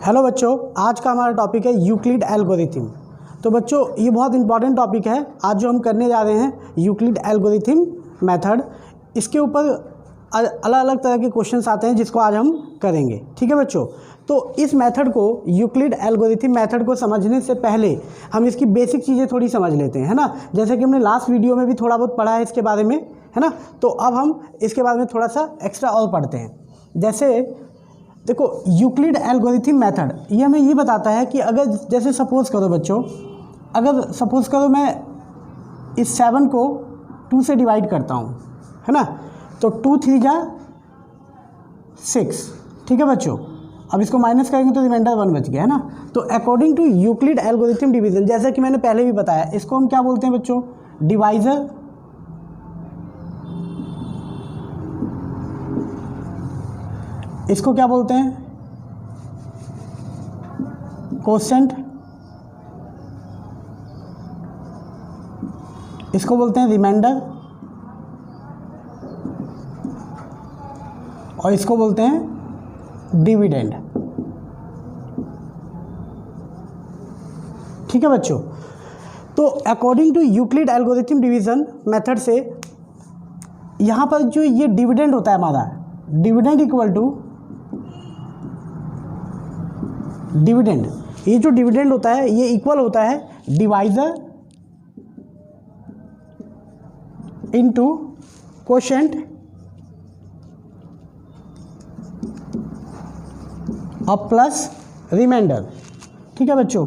Hello बच्चों, आज का हमारा टॉपिक है यूक्लिड एल्गोरिथम। तो बच्चों ये बहुत इंपॉर्टेंट टॉपिक है। आज जो हम करने जा रहे हैं यूक्लिड एल्गोरिथम मेथड, इसके ऊपर अलग अलग तरह के क्वेश्चंस आते हैं जिसको आज हम करेंगे। ठीक है बच्चों, तो इस मेथड को यूक्लिड एल्गोरिथम मेथड को समझने से पहले हम इसकी बेसिक चीज़ें थोड़ी समझ लेते हैं, है ना। जैसे कि हमने लास्ट वीडियो में भी थोड़ा बहुत पढ़ा है इसके बारे में, है ना। तो अब हम इसके बारे में थोड़ा सा एक्स्ट्रा और पढ़ते हैं। जैसे देखो, यूक्लिड एल्गोरिथम मेथड ये हमें ये बताता है कि अगर जैसे सपोज़ करो बच्चों, अगर सपोज़ करो मैं इस 7 को 2 से डिवाइड करता हूँ, है ना। तो 2 3 जा 6। ठीक है बच्चों, अब इसको माइनस करेंगे तो रिमाइंडर 1 बच गया, है ना। तो according to Euclid algorithm division, जैसा कि मैंने पहले भी बताया, इसको हम क्या बोलते हैं बच्चों, डिवाइज़र। इसको क्या बोलते हैं, कोसेंट। इसको बोलते हैं रिमाइंडर, और इसको बोलते हैं डिविडेंड। ठीक है बच्चों, तो according to Euclid algorithm division method से यहाँ पर जो ये डिविडेंड होता है हमारा, डिविडेंड इक्वल टू डिविडेंड, ये जो डिविडेंड होता है ये इक्वल होता है डिवाइजर इनटू कोशेंट और प्लस रिमाइंडर। ठीक है बच्चों,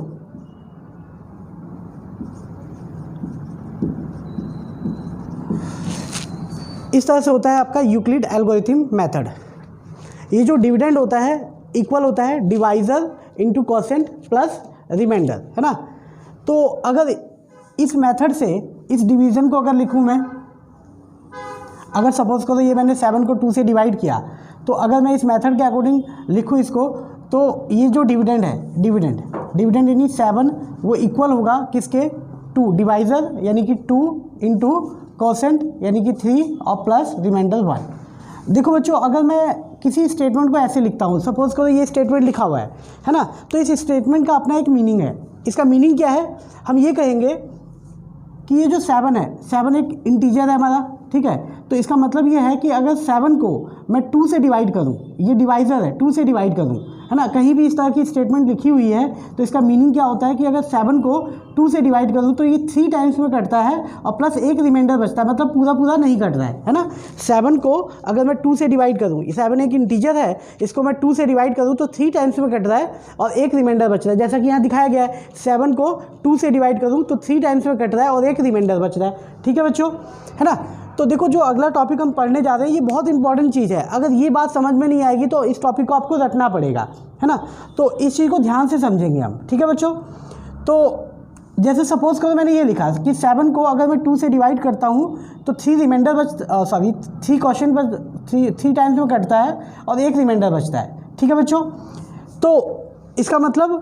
इस तरह से होता है आपका यूक्लिड एल्गोरिथम मेथड। ये जो डिविडेंड होता है इक्वल होता है divisor into quotient plus remainder, है ना। तो अगर इस मेथड से इस डिवीज़न को अगर लिखूं मैं, अगर सपोज करो ये मैंने 7 को 2 से डिवाइड किया, तो अगर मैं इस मेथड के अकॉर्डिंग लिखूं इसको, तो ये जो डिविडेंड है, डिविडेंड यानी 7, वो इक्वल होगा किसके, 2 डिवाइजर यानी कि 2 इंटू कोसेंट यानी कि 3 और प्लस रिमाइंडर 1। देखो बच्चों, अगर मैं किसी स्टेटमेंट को ऐसे लिखता हूँ, सपोज करो ये स्टेटमेंट लिखा हुआ है ना, तो इस स्टेटमेंट का अपना एक मीनिंग है। इसका मीनिंग क्या है, हम ये कहेंगे कि ये जो 7 है, 7 एक इंटीजर है हमारा, ठीक है। तो इसका मतलब ये है कि अगर 7 को मैं 2 से डिवाइड करूं, ये डिवाइजर है, 2 से डिवाइड करूं, है ना, कहीं भी इस तरह की स्टेटमेंट लिखी हुई है, तो इसका मीनिंग क्या होता है कि अगर 7 को 2 से डिवाइड करूं तो ये 3 टाइम्स में कटता है और प्लस एक रिमाइंडर बचता है, मतलब पूरा नहीं कट रहा है ना। 7 को अगर मैं 2 से डिवाइड करूँ, 7 एक इंटीजर है, इसको मैं 2 से डिवाइड करूँ तो 3 टाइम्स में कट रहा है और एक रिमाइंडर बच रहा है। जैसा कि यहाँ दिखाया गया है, 7 को 2 से डिवाइड करूँ तो 3 टाइम्स में कट रहा है और एक रिमाइंडर बच रहा है। ठीक है बच्चों, है ना। तो देखो, जो अगला टॉपिक हम पढ़ने जा रहे हैं ये बहुत इंपॉर्टेंट चीज़ है। अगर ये बात समझ में नहीं आएगी तो इस टॉपिक को आपको रटना पड़ेगा, है ना। तो इस चीज़ को ध्यान से समझेंगे हम। ठीक है बच्चों, तो जैसे सपोज करो मैंने ये लिखा कि 7 को अगर मैं 2 से डिवाइड करता हूँ तो 3 रिमाइंडर 3 क्वेश्चन पर 3 टाइम्स में कटता है और एक रिमाइंडर बचता है। ठीक है बच्चों, तो इसका मतलब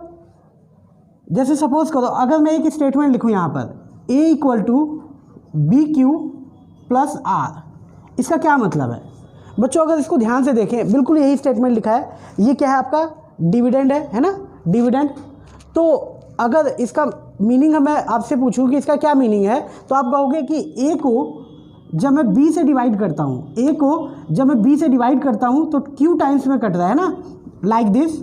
जैसे सपोज करो अगर मैं एक स्टेटमेंट लिखूँ यहाँ पर, A equal to B Q plus R, इसका क्या मतलब है बच्चों, अगर इसको ध्यान से देखें, बिल्कुल यही स्टेटमेंट लिखा है। ये क्या है आपका, डिविडेंड है ना, डिविडेंड। तो अगर इसका मीनिंग मैं आपसे पूछूं कि इसका क्या मीनिंग है, तो आप कहोगे कि ए को जब मैं बी से डिवाइड करता हूँ, ए को जब मैं बी से डिवाइड करता हूँ तो क्यू टाइम्स में कट रहा है ना, लाइक दिस।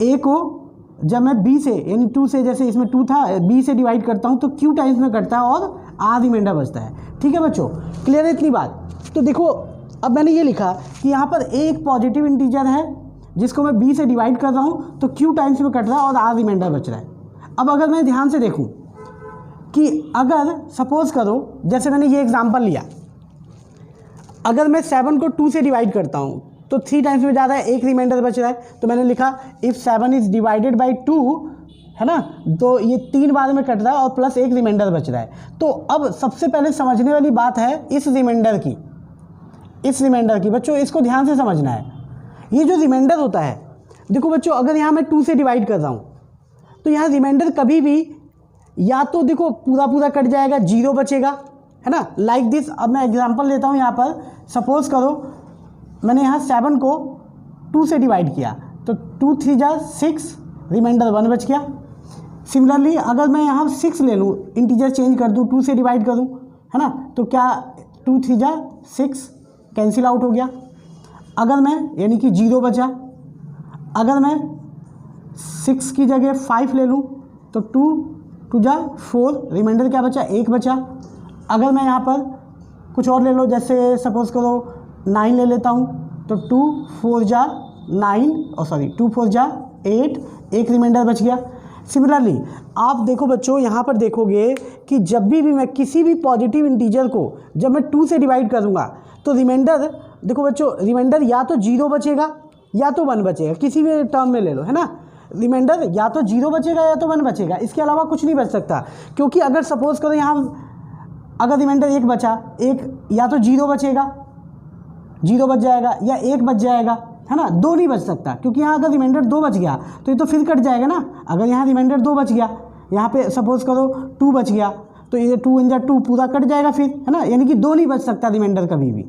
ए को जब मैं बी से यानी 2 से, जैसे इसमें 2 था, बी से डिवाइड करता हूँ तो क्यू टाइम्स में कटता है और आर रिमाइंडर बचता है। ठीक है बच्चों, क्लियर है इतनी बात। तो देखो, अब मैंने ये लिखा कि यहाँ पर ए एक पॉजिटिव इंटीजर है जिसको मैं बी से डिवाइड कर रहा हूँ तो क्यू टाइम्स में कट रहा है और आर रिमाइंडर बच रहा है। अब अगर मैं ध्यान से देखूँ कि अगर सपोज करो, जैसे मैंने ये एग्जांपल लिया, अगर मैं 7 को 2 से डिवाइड करता हूँ तो 3 टाइम्स में जा रहा है, एक रिमाइंडर बच रहा है। तो मैंने लिखा इफ़ 7 इज़ डिवाइडेड बाई 2, है ना, तो ये 3 बार में कट रहा है और प्लस एक रिमाइंडर बच रहा है। तो अब सबसे पहले समझने वाली बात है इस रिमाइंडर की बच्चों, इसको ध्यान से समझना है। ये जो रिमाइंडर होता है, देखो बच्चों, अगर यहाँ मैं 2 से डिवाइड कर रहा हूँ तो यहाँ रिमाइंडर कभी भी या तो देखो पूरा कट जाएगा, 0 बचेगा, है ना, लाइक दिस। अब मैं एग्जांपल लेता हूँ यहाँ पर, सपोज करो मैंने यहाँ 7 को 2 से डिवाइड किया तो 2 3 जा 6, रिमाइंडर 1 बच गया। सिमिलरली अगर मैं यहाँ 6 ले लूँ, इंटीजर चेंज कर दूँ, 2 से डिवाइड करूँ, है ना, तो क्या 2 3 जा 6 कैंसिल आउट हो गया। अगर मैं यानी कि 0 बचा, अगर मैं 6 की जगह 5 ले लूँ तो 2 2 जा 4, रिमाइंडर क्या बचा, 1 बचा। अगर मैं यहाँ पर कुछ और ले लो, जैसे सपोज करो 9 ले लेता हूँ, तो 2 4 जा 9, और सॉरी 2 4 जा 8, 1 रिमाइंडर बच गया। सिमिलरली आप देखो बच्चों, यहाँ पर देखोगे कि जब भी मैं किसी भी पॉजिटिव इंटीजर को जब मैं 2 से डिवाइड करूँगा तो रिमाइंडर, देखो बच्चों, रिमाइंडर या तो 0 बचेगा या तो 1 बचेगा, किसी भी टर्म में ले लो, है ना। रिमाइंडर या तो 0 बचेगा या तो 1 बचेगा, इसके अलावा कुछ नहीं बच सकता। क्योंकि अगर सपोज करो यहाँ अगर रिमाइंडर 1 बचा, एक या तो 0 बचेगा, 0 बच जाएगा, या 1 बच जाएगा, है ना, 2 नहीं बच सकता। क्योंकि यहाँ अगर रिमाइंडर 2 बच गया तो ये तो फिर कट जाएगा ना। अगर यहाँ रिमाइंडर 2 बच गया, यहाँ पे सपोज करो 2 बच गया, तो ये 2 × 2 पूरा कट जाएगा फिर, है ना। यानी कि 2 नहीं बच सकता रिमाइंडर कभी भी।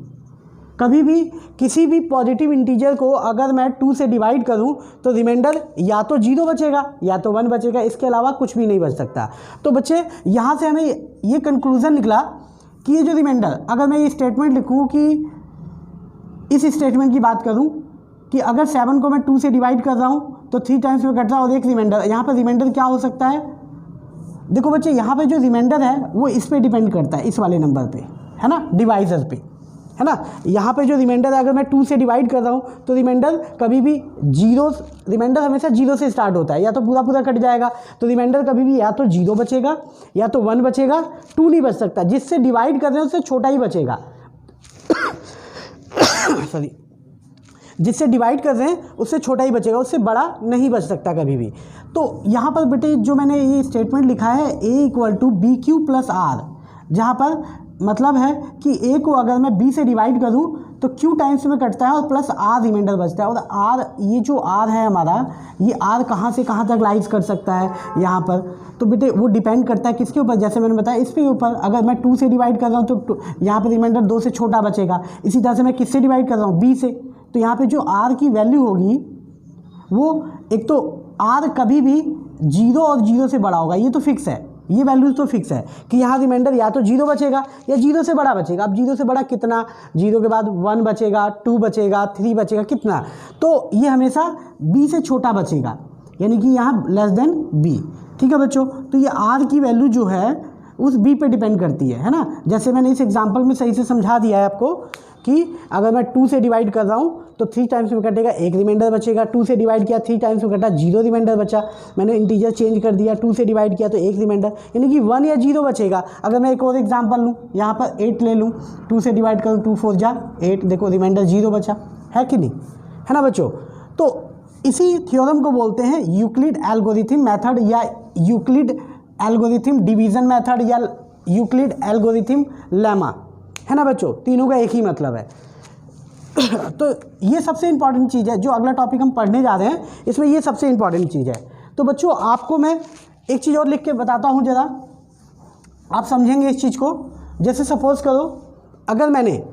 कभी भी किसी भी पॉजिटिव इंटीजर को अगर मैं 2 से डिवाइड करूं तो रिमाइंडर या तो 0 बचेगा या तो 1 बचेगा, इसके अलावा कुछ भी नहीं बच सकता। तो बच्चे यहाँ से हमें ये कंक्लूज़न निकला कि ये जो रिमाइंडर, अगर मैं ये स्टेटमेंट लिखूं कि इस स्टेटमेंट की बात करूं कि अगर 7 को मैं 2 से डिवाइड कर रहा हूं तो 3 टाइम्स में कट रहा है, और एक रिमाइंडर, यहाँ पर रिमाइंडर क्या हो सकता है। देखो बच्चे, यहाँ पे जो रिमाइंडर है वो इस पे डिपेंड करता है, इस वाले नंबर पे, है ना, डिवाइजर पे, है ना। यहाँ पे जो रिमाइंडर है, अगर मैं 2 से डिवाइड कर रहा हूँ तो रिमाइंडर कभी भी 0, रिमाइंडर हमेशा 0 से स्टार्ट होता है, या तो पूरा पूरा कट जाएगा, तो रिमाइंडर कभी भी या तो 0 बचेगा या तो 1 बचेगा, 2 नहीं बच सकता। जिससे डिवाइड कर रहे हैं उससे छोटा ही बचेगा सॉरी, जिससे डिवाइड कर रहे हैं उससे छोटा ही बचेगा, उससे बड़ा नहीं बच सकता कभी भी। तो यहाँ पर बेटे जो मैंने ये स्टेटमेंट लिखा है A = BQ + R, जहाँ पर मतलब है कि A को अगर मैं B से डिवाइड करूँ तो Q टाइम्स में कटता है और प्लस R रिमाइंडर बचता है। और R, ये जो R है हमारा, ये R कहाँ से कहाँ तक लाइज कर सकता है यहाँ पर, तो बेटे वो डिपेंड करता है किसके ऊपर, जैसे मैंने बताया इसके ऊपर। अगर मैं 2 से डिवाइड कर रहा हूँ तो यहाँ पर रिमाइंडर 2 से छोटा बचेगा। इसी तरह से मैं किससे डिवाइड कर रहा हूँ, B से, तो यहाँ पर जो R की वैल्यू होगी वो, एक तो R कभी भी 0 और 0 से बड़ा होगा, ये तो फिक्स है, ये वैल्यूज तो फिक्स है कि यहाँ रिमाइंडर या तो 0 बचेगा या 0 से बड़ा बचेगा। अब 0 से बड़ा कितना, 0 के बाद 1 बचेगा, 2 बचेगा, 3 बचेगा, कितना, तो ये हमेशा B से छोटा बचेगा, यानी कि यहाँ < B। ठीक है बच्चों, तो ये R की वैल्यू जो है उस B पे डिपेंड करती है ना। जैसे मैंने इस एग्जाम्पल में सही से समझा दिया है आपको कि अगर मैं 2 से डिवाइड कर रहा हूँ तो 3 टाइम्स में कटेगा, 1 रिमाइंडर बचेगा। 2 से डिवाइड किया, 3 टाइम्स में कटा, 0 रिमाइंडर बचा। मैंने इंटीजर चेंज कर दिया, 2 से डिवाइड किया तो 1 रिमाइंडर, यानी कि 1 या 0 बचेगा। अगर मैं एक और एग्जांपल लूँ, यहाँ पर 8 ले लूँ, 2 से डिवाइड करूँ, 2 4 जा 8, देखो रिमाइंडर 0 बचा, है कि नहीं, है ना बच्चों। तो इसी थ्योरम को बोलते हैं यूक्लिड एल्गोरिथम मेथड, या यूक्लिड एल्गोरिथम डिवीजन मेथड, या यूक्लिड एल्गोरिथम लेमा, है ना बच्चों। तीनों का एक ही मतलब है। तो ये सबसे इंपॉर्टेंट चीज़ है, जो अगला टॉपिक हम पढ़ने जा रहे हैं इसमें ये सबसे इंपॉर्टेंट चीज़ है। तो बच्चों आपको मैं एक चीज़ और लिख के बताता हूँ, ज़रा आप समझेंगे इस चीज़ को। जैसे सपोज करो अगर मैंने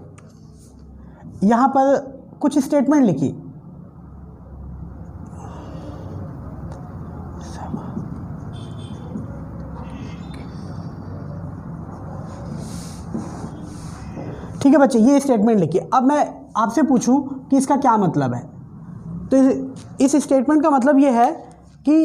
यहाँ पर कुछ स्टेटमेंट लिखी, ठीक है बच्चे, ये स्टेटमेंट लिखिए। अब मैं आपसे पूछूं कि इसका क्या मतलब है, तो इस स्टेटमेंट का मतलब ये है कि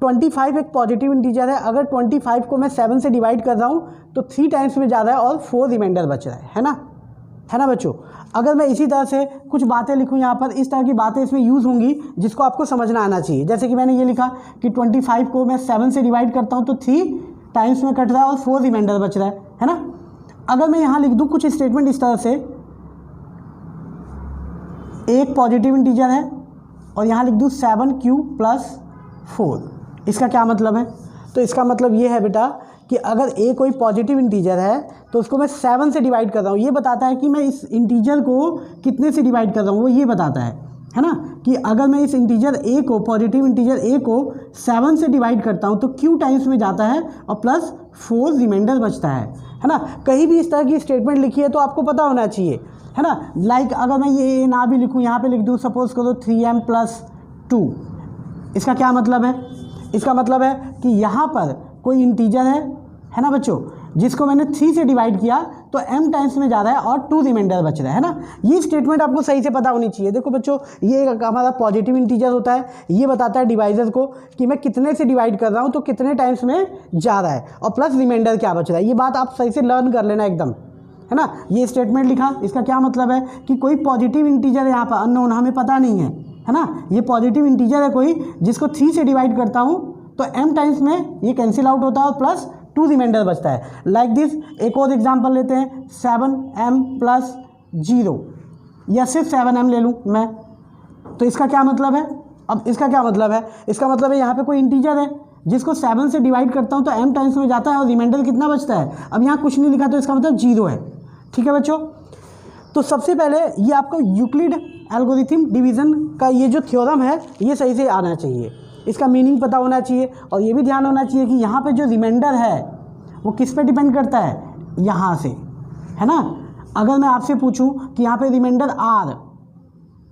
25 एक पॉजिटिव इंटीजर है। अगर 25 को मैं 7 से डिवाइड कर रहा हूँ तो 3 टाइम्स में ज़्यादा है और 4 रिमाइंडर बच रहा है ना बच्चों। अगर मैं इसी तरह से कुछ बातें लिखूँ यहाँ पर, इस तरह की बातें इसमें यूज़ होंगी जिसको आपको समझना आना चाहिए। जैसे कि मैंने ये लिखा कि 25 को मैं 7 से डिवाइड करता हूँ तो 3 टाइम्स में कट रहा है और 4 रिमाइंडर बच रहा है ना। अगर मैं यहाँ लिख दूँ कुछ स्टेटमेंट इस तरह से, एक पॉजिटिव इंटीजर है और यहाँ लिख दूँ 7Q + 4, इसका क्या मतलब है। तो इसका मतलब ये है बेटा कि अगर A कोई पॉजिटिव इंटीजर है तो उसको मैं 7 से डिवाइड कर रहा हूँ, ये बताता है कि मैं इस इंटीजर को कितने से डिवाइड कर रहा हूँ, वो ये बताता है ना। कि अगर मैं इस इंटीजर A को, पॉजिटिव इंटीजर A को 7 से डिवाइड करता हूँ तो Q टाइम्स में जाता है और +4 रिमाइंडर बचता है। है ना। कहीं भी इस तरह की स्टेटमेंट लिखी है तो आपको पता होना चाहिए, है ना। लाइक अगर मैं ये ना भी लिखूँ, यहाँ पे लिख दूँ सपोज करो 3m + 2, इसका क्या मतलब है? इसका मतलब है कि यहाँ पर कोई इंटीजर है ना बच्चों, जिसको मैंने 3 से डिवाइड किया तो m टाइम्स में जा रहा है और 2 रिमाइंडर बच रहा है ना। ये स्टेटमेंट आपको सही से पता होनी चाहिए। देखो बच्चों, ये हमारा पॉजिटिव इंटीजर होता है, ये बताता है डिवाइजर को कि मैं कितने से डिवाइड कर रहा हूँ तो कितने टाइम्स में जा रहा है, और प्लस रिमाइंडर क्या बच रहा है। ये बात आप सही से लर्न कर लेना एकदम, है ना। ये स्टेटमेंट लिखा, इसका क्या मतलब है कि कोई पॉजिटिव इंटीजर है यहाँ पर, अननोन, हमें पता नहीं है ना। ये पॉजिटिव इंटीजर है कोई, जिसको 3 से डिवाइड करता हूँ तो m टाइम्स में ये कैंसिल आउट होता है और प्लस 2 रिमाइंडर बचता है। लाइक दिस, एक और एग्जांपल लेते हैं, 7m + 0, या सिर्फ 7m ले लूँ मैं, तो इसका क्या मतलब है? अब इसका क्या मतलब है? इसका मतलब है यहाँ पे कोई इंटीजर है जिसको 7 से डिवाइड करता हूँ तो m टाइम्स में जाता है और रिमाइंडर कितना बचता है। अब यहाँ कुछ नहीं लिखा तो इसका मतलब 0 है। ठीक है बच्चों, तो सबसे पहले ये आपको यूक्लिड एल्गोरिथम डिवीज़न का ये जो थ्योरम है ये सही से आना चाहिए, इसका मीनिंग पता होना चाहिए, और ये भी ध्यान होना चाहिए कि यहाँ पे जो रिमाइंडर है वो किस पे डिपेंड करता है, यहाँ से, है ना। अगर मैं आपसे पूछूं कि यहाँ पे रिमाइंडर r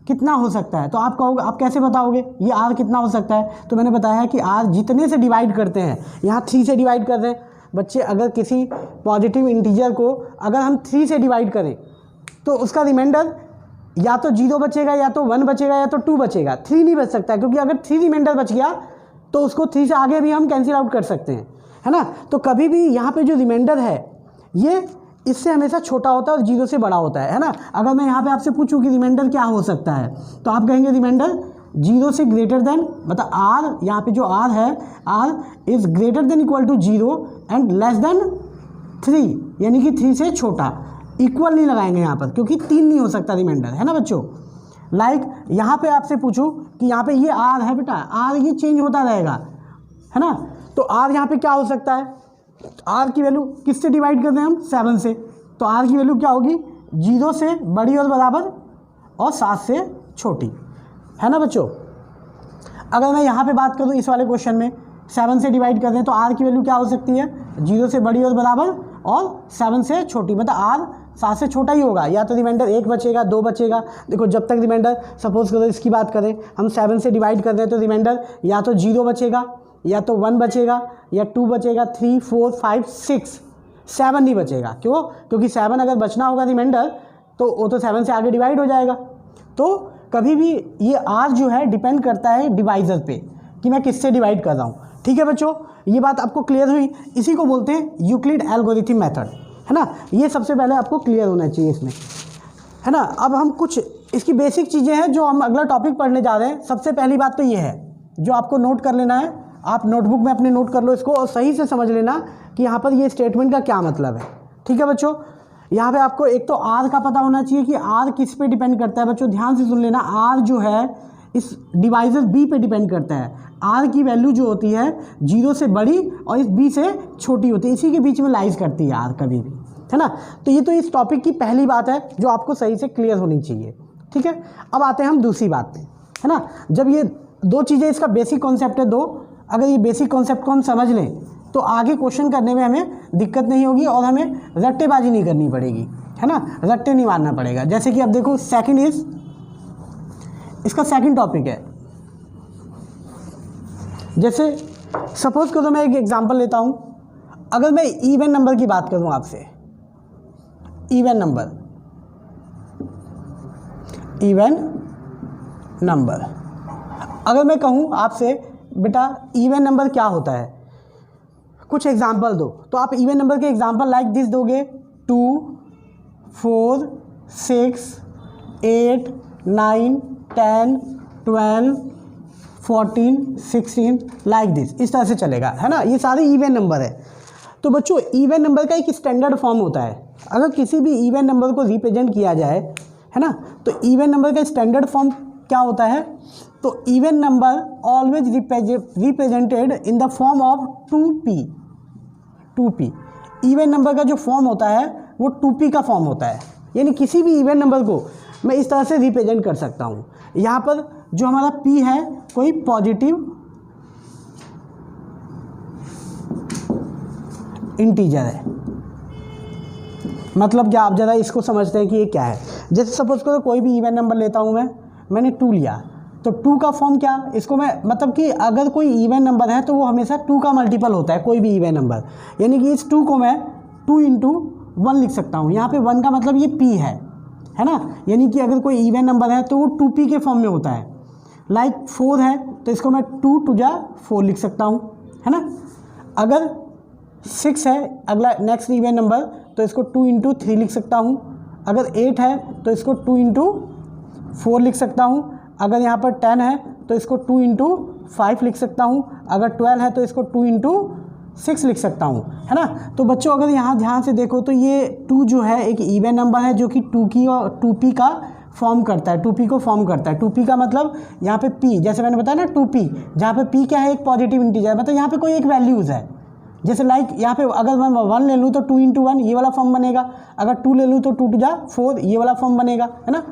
कितना हो सकता है तो आप कहोगे, आप कैसे बताओगे ये r कितना हो सकता है? तो मैंने बताया है कि r जितने से डिवाइड करते हैं, यहाँ 3 से डिवाइड कर रहे हैं बच्चे। अगर किसी पॉजिटिव इंटीजर को अगर हम 3 से डिवाइड करें तो उसका रिमाइंडर या तो 0 बचेगा, या तो 1 बचेगा, या तो 2 बचेगा, 3 नहीं बच सकता, क्योंकि अगर 3 रिमाइंडर बच गया तो उसको 3 से आगे भी हम कैंसिल आउट कर सकते हैं, है ना। तो कभी भी यहाँ पे जो रिमाइंडर है ये इससे हमेशा छोटा होता है और 0 से बड़ा होता है ना। अगर मैं यहाँ पे आपसे पूछूं कि रिमाइंडर क्या हो सकता है तो आप कहेंगे रिमाइंडर 0 से ग्रेटर देन, मतलब r, यहाँ पे जो r है, r is greater than equal to 0 and less than 3, यानी कि 3 से छोटा। इक्वल नहीं लगाएंगे यहाँ पर, क्योंकि 3 नहीं हो सकता रिमाइंडर, है ना बच्चों। लाइक यहाँ पे आपसे पूछूं कि यहाँ पे ये r है बेटा, r ये चेंज होता रहेगा, है ना। तो r यहाँ पे क्या हो सकता है? r की वैल्यू किससे डिवाइड कर रहे हैं हम? 7 से, तो r की वैल्यू क्या होगी? 0 से बड़ी और बराबर और 7 से छोटी, है ना बच्चों। अगर मैं यहाँ पे बात करूँ इस वाले क्वेश्चन में 7 से डिवाइड कर रहे हैं तो r की वैल्यू क्या हो सकती है? 0 से बड़ी और बराबर और 7 से छोटी, मतलब r 7 से छोटा ही होगा। या तो रिमाइंडर 1 बचेगा, 2 बचेगा। देखो जब तक रिमाइंडर, सपोज करो इसकी बात करें, हम 7 से डिवाइड कर रहे हैं तो रिमाइंडर या तो 0 बचेगा, या तो 1 बचेगा, या 2 बचेगा, 3, 4, 5, 6, 7 नहीं बचेगा। क्यों? क्योंकि 7 अगर बचना होगा रिमाइंडर तो वो तो 7 से आगे डिवाइड हो जाएगा। तो कभी भी ये r जो है डिपेंड करता है डिवाइजर पे कि मैं किससे डिवाइड कर रहा हूँ। ठीक है बच्चों, ये बात आपको क्लियर हुई। इसी को बोलते हैं यूक्लिड एल्गोरिथम मेथड, है ना। ये सबसे पहले आपको क्लियर होना चाहिए इसमें, है ना। अब हम कुछ इसकी बेसिक चीज़ें हैं जो हम अगला टॉपिक पढ़ने जा रहे हैं। सबसे पहली बात तो ये है जो आपको नोट कर लेना है, आप नोटबुक में अपने नोट कर लो इसको और सही से समझ लेना कि यहाँ पर ये स्टेटमेंट का क्या मतलब है। ठीक है बच्चों, यहाँ पे आपको एक तो r का पता होना चाहिए कि r किस पे डिपेंड करता है। बच्चों ध्यान से सुन लेना, r जो है इस डिवाइजर b पे डिपेंड करता है। r की वैल्यू जो होती है 0 से बड़ी और इस b से छोटी होती है, इसी के बीच में लाइज करती है r कभी भी, है ना। तो ये तो इस टॉपिक की पहली बात है जो आपको सही से क्लियर होनी चाहिए। ठीक है, अब आते हैं हम दूसरी बात पे, है ना। जब ये दो चीज़ें, इसका बेसिक कॉन्सेप्ट है दो, अगर ये बेसिक कॉन्सेप्ट को हम समझ लें तो आगे क्वेश्चन करने में हमें दिक्कत नहीं होगी और हमें रट्टेबाजी नहीं करनी पड़ेगी, है ना। रट्टे नहीं मारना पड़ेगा। जैसे कि अब देखो सेकंड इज, इसका सेकंड टॉपिक है। जैसे सपोज करो मैं एक एग्जांपल लेता हूं, अगर मैं इवन नंबर की बात करूं आपसे, इवन नंबर, अगर मैं कहूं आपसे बेटा इवन नंबर क्या होता है, कुछ एग्जांपल दो, तो आप इवन नंबर के एग्जांपल लाइक दिस दोगे, 2, 4, 6, 8, 9, 10, 12, 14, 16 लाइक दिस, इस तरह से चलेगा, है ना। ये सारे इवन नंबर है। तो बच्चों इवन नंबर का एक स्टैंडर्ड फॉर्म होता है। अगर किसी भी इवन नंबर को रिप्रेजेंट किया जाए, है ना, तो इवन नंबर का स्टैंडर्ड फॉर्म क्या होता है? तो even number always represented in the form of 2p। Even number का जो फॉर्म होता है वो 2p का फॉर्म होता है, यानी किसी भी इवन नंबर को मैं इस तरह से रिप्रेजेंट कर सकता हूँ। यहाँ पर जो हमारा p है कोई पॉजिटिव इंटीजर है, मतलब क्या, आप ज़रा इसको समझते हैं कि ये क्या है। जैसे सपोज करो कोई भी इवन नंबर लेता हूँ मैंने 2 लिया, तो 2 का फॉर्म क्या, इसको मैं मतलब कि अगर कोई इवन नंबर है तो वो हमेशा 2 का मल्टीपल होता है, कोई भी इवन नंबर। यानी कि इस 2 को मैं 2 × 1 लिख सकता हूँ। यहाँ पे 1 का मतलब ये p है ना। यानी कि अगर कोई इवन नंबर है तो वो 2p के फॉर्म में होता है। लाइक 4 है तो इसको मैं 2 × 4 लिख सकता हूँ, है ना। अगर 6 है अगला नेक्स्ट इवन नंबर, तो इसको 2 × 3 लिख सकता हूँ। अगर 8 है तो इसको 2 × 4 लिख सकता हूँ। अगर यहाँ पर 10 है तो इसको 2 × 5 लिख सकता हूँ। अगर 12 है तो इसको 2 × 6 लिख सकता हूँ, है ना। तो बच्चों अगर यहाँ ध्यान से देखो तो ये 2 जो है एक इवन नंबर है जो कि 2 की और 2p का फॉर्म करता है, 2p को फॉर्म करता है। 2p का मतलब यहाँ पे p, जैसे मैंने बताया ना 2p, जहाँ पे p क्या है, एक पॉजिटिव इंटीजर, मतलब यहाँ पे कोई एक वैल्यूज़ है। जैसे लाइक यहाँ पे अगर मैं 1 ले लूँ तो 2 × 1 ये वाला फॉर्म बनेगा। अगर 2 ले लूँ तो 2 × 4 ये वाला फॉर्म बनेगा, है ना।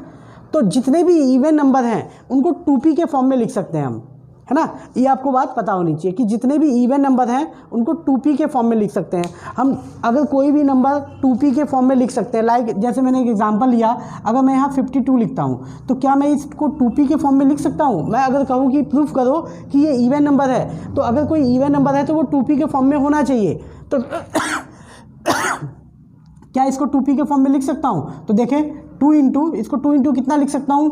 तो जितने भी इवन नंबर हैं उनको 2p के फॉर्म में लिख सकते हैं हम, है ना। ये आपको बात पता होनी चाहिए कि जितने भी इवन नंबर हैं उनको 2p के फॉर्म में लिख सकते हैं हम। अगर कोई भी नंबर 2p के फॉर्म में लिख सकते हैं, लाइक जैसे मैंने एक एग्जांपल लिया, अगर मैं यहाँ 52 लिखता हूँ तो क्या मैं इसको 2p के फॉर्म में लिख सकता हूँ। मैं अगर कहूँ कि प्रूफ करो कि ये इवन नंबर है, तो अगर कोई इवन नंबर है तो वो 2p के फॉर्म में होना चाहिए। तो क्या इसको 2p के फॉर्म में लिख सकता हूँ। तो देखें 2 × इसको 2 × कितना लिख सकता हूँ,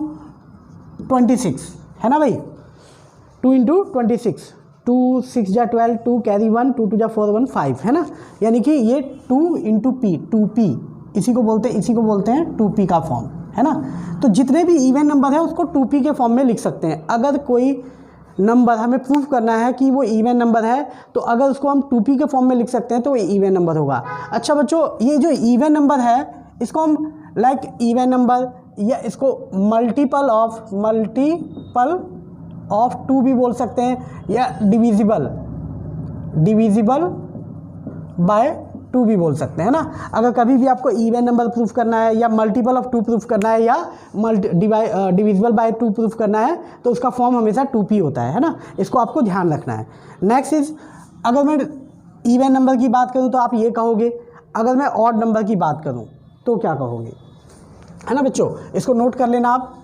26, है ना भाई। 2 × 26, 2 6 × 12, 2 कैरी 1, 2 2 4 1 5, है ना। यानी कि ये 2 × p, 2p इसी को बोलते हैं 2p का फॉर्म, है ना। तो जितने भी इवन नंबर है उसको 2p के फॉर्म में लिख सकते हैं। अगर कोई नंबर हमें प्रूफ करना है कि वो इवन नंबर है, तो अगर उसको हम 2p के फॉर्म में लिख सकते हैं तो वो इवन नंबर होगा। अच्छा बच्चों, ये जो इवन नंबर है इसको हम लाइक इवन नंबर या इसको मल्टीपल ऑफ 2 भी बोल सकते हैं, या डिविजिबल बाय 2 भी बोल सकते हैं ना। अगर कभी भी आपको इवन नंबर प्रूफ करना है या मल्टीपल ऑफ 2 प्रूफ करना है या डिविजिबल बाय 2 प्रूफ करना है तो उसका फॉर्म हमेशा 2p होता है ना। इसको आपको ध्यान रखना है। नेक्स्ट इज, अगर मैं इवन नंबर की बात करूं तो आप ये कहोगे, अगर मैं ऑड नंबर की बात करूं तो क्या कहोगे, है ना बच्चों। इसको नोट कर लेना आप।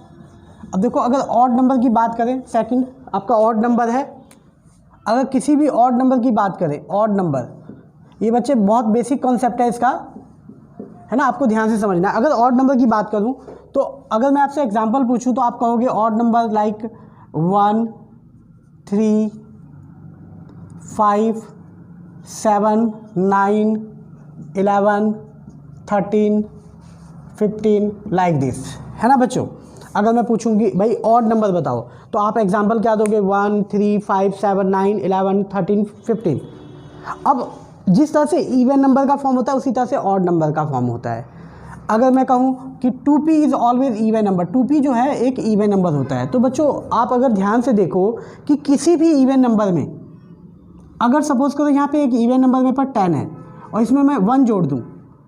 अब देखो अगर ऑड नंबर की बात करें, सेकंड आपका ऑड नंबर है, अगर किसी भी ऑड नंबर की बात करें, ऑड नंबर, ये बच्चे बहुत बेसिक कॉन्सेप्ट है इसका, है ना, आपको ध्यान से समझना है। अगर ऑड नंबर की बात करूं तो अगर मैं आपसे एग्जांपल पूछूं तो आप कहोगे odd number like 1 3 5 7 9 11 13 15 like this, है ना बच्चों। अगर मैं पूछूंगी भाई ऑड नंबर बताओ तो आप एग्जांपल क्या दोगे, 1 3 5 7 9 11 13 15। अब जिस तरह से इवन नंबर का फॉर्म होता है उसी तरह से ऑड नंबर का फॉर्म होता है। अगर मैं कहूँ कि 2p is always even number, 2p जो है एक इवन नंबर होता है। तो बच्चों आप अगर ध्यान से देखो कि किसी भी इवन नंबर में, अगर सपोज करो यहाँ पे एक इवन नंबर मेरे पास 10 है और इसमें मैं 1 जोड़ दूँ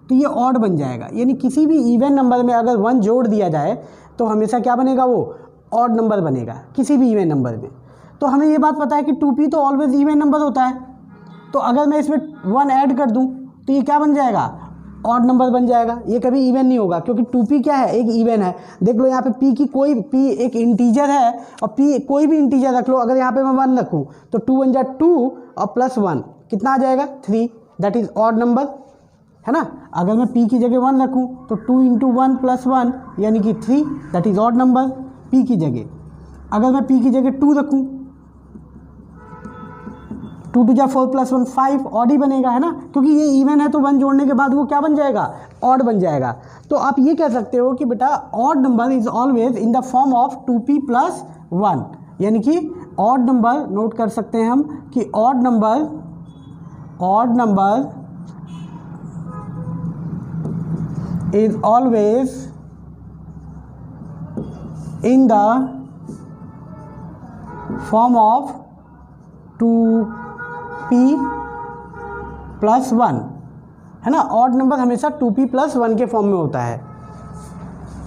तो ये ऑड बन जाएगा। यानी किसी भी इवन नंबर में अगर 1 जोड़ दिया जाए तो हमेशा क्या बनेगा, वो ऑड नंबर बनेगा किसी भी इवन नंबर में। तो हमें ये बात पता है कि 2p तो ऑलवेज इवन नंबर होता है। तो अगर मैं इसमें 1 ऐड कर दूं तो ये क्या बन जाएगा, ऑड नंबर बन जाएगा। ये कभी इवन नहीं होगा क्योंकि 2p क्या है, एक इवन है। देख लो यहाँ पे p की कोई p एक इंटीजर है और p कोई भी इंटीजर रख लो। अगर यहाँ पे मैं 1 रखूँ तो 2 1 जा 2 और +1 कितना आ जाएगा, 3, दैट इज ऑड नंबर, है ना। अगर मैं p की जगह 1 रखूँ तो 2 × 1 + 1 यानी कि 3, that is odd number p की जगह। अगर मैं p की जगह 2 रखूँ, 2 2 जा 4 + 1 5, ऑड ही बनेगा, है ना, क्योंकि ये इवन है। तो 1 जोड़ने के बाद वो क्या बन जाएगा, ऑड बन जाएगा। तो आप ये कह सकते हो कि बेटा odd number is always in the form of 2p + 1, यानी कि ऑड नंबर नोट कर सकते हैं हम कि odd number is always in the form of 2p + 1, है ना। ऑड नंबर हमेशा 2p + 1 के फॉर्म में होता है,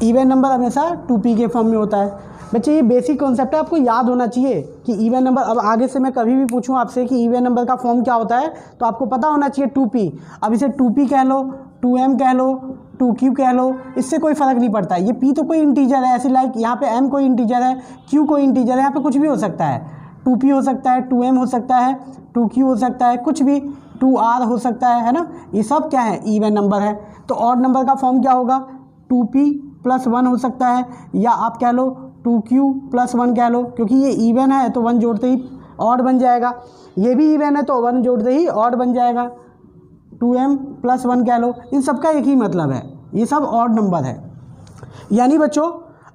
इवन नंबर हमेशा 2p के फॉर्म में होता है। बच्चे ये बेसिक कॉन्सेप्ट है, आपको याद होना चाहिए कि इवन नंबर, अब आगे से मैं कभी भी पूछूं आपसे कि इवन नंबर का फॉर्म क्या होता है तो आपको पता होना चाहिए 2p। अब इसे 2p कह लो, 2m कह लो, 2q कह लो, इससे कोई फ़र्क नहीं पड़ता है। ये p तो कोई इंटीजर है, ऐसे लाइक यहाँ पे m कोई इंटीजर है, q कोई इंटीजर है, यहाँ पे कुछ भी हो सकता है, 2p हो सकता है, 2m हो सकता है, 2q हो सकता है, कुछ भी, 2r हो सकता है ना। ये सब क्या है, इवन नंबर है। तो ऑड नंबर का फॉर्म क्या होगा, 2p + 1 हो सकता है, या आप कह लो 2q + 1 कह लो, क्योंकि ये इवन है तो 1 जोड़ते ही ऑड बन जाएगा, ये भी इवन है तो 1 जोड़ते ही ऑड बन जाएगा, 2m + 1 कह लो। इन सब का एक ही मतलब है, ये सब ऑड नंबर है। यानी बच्चों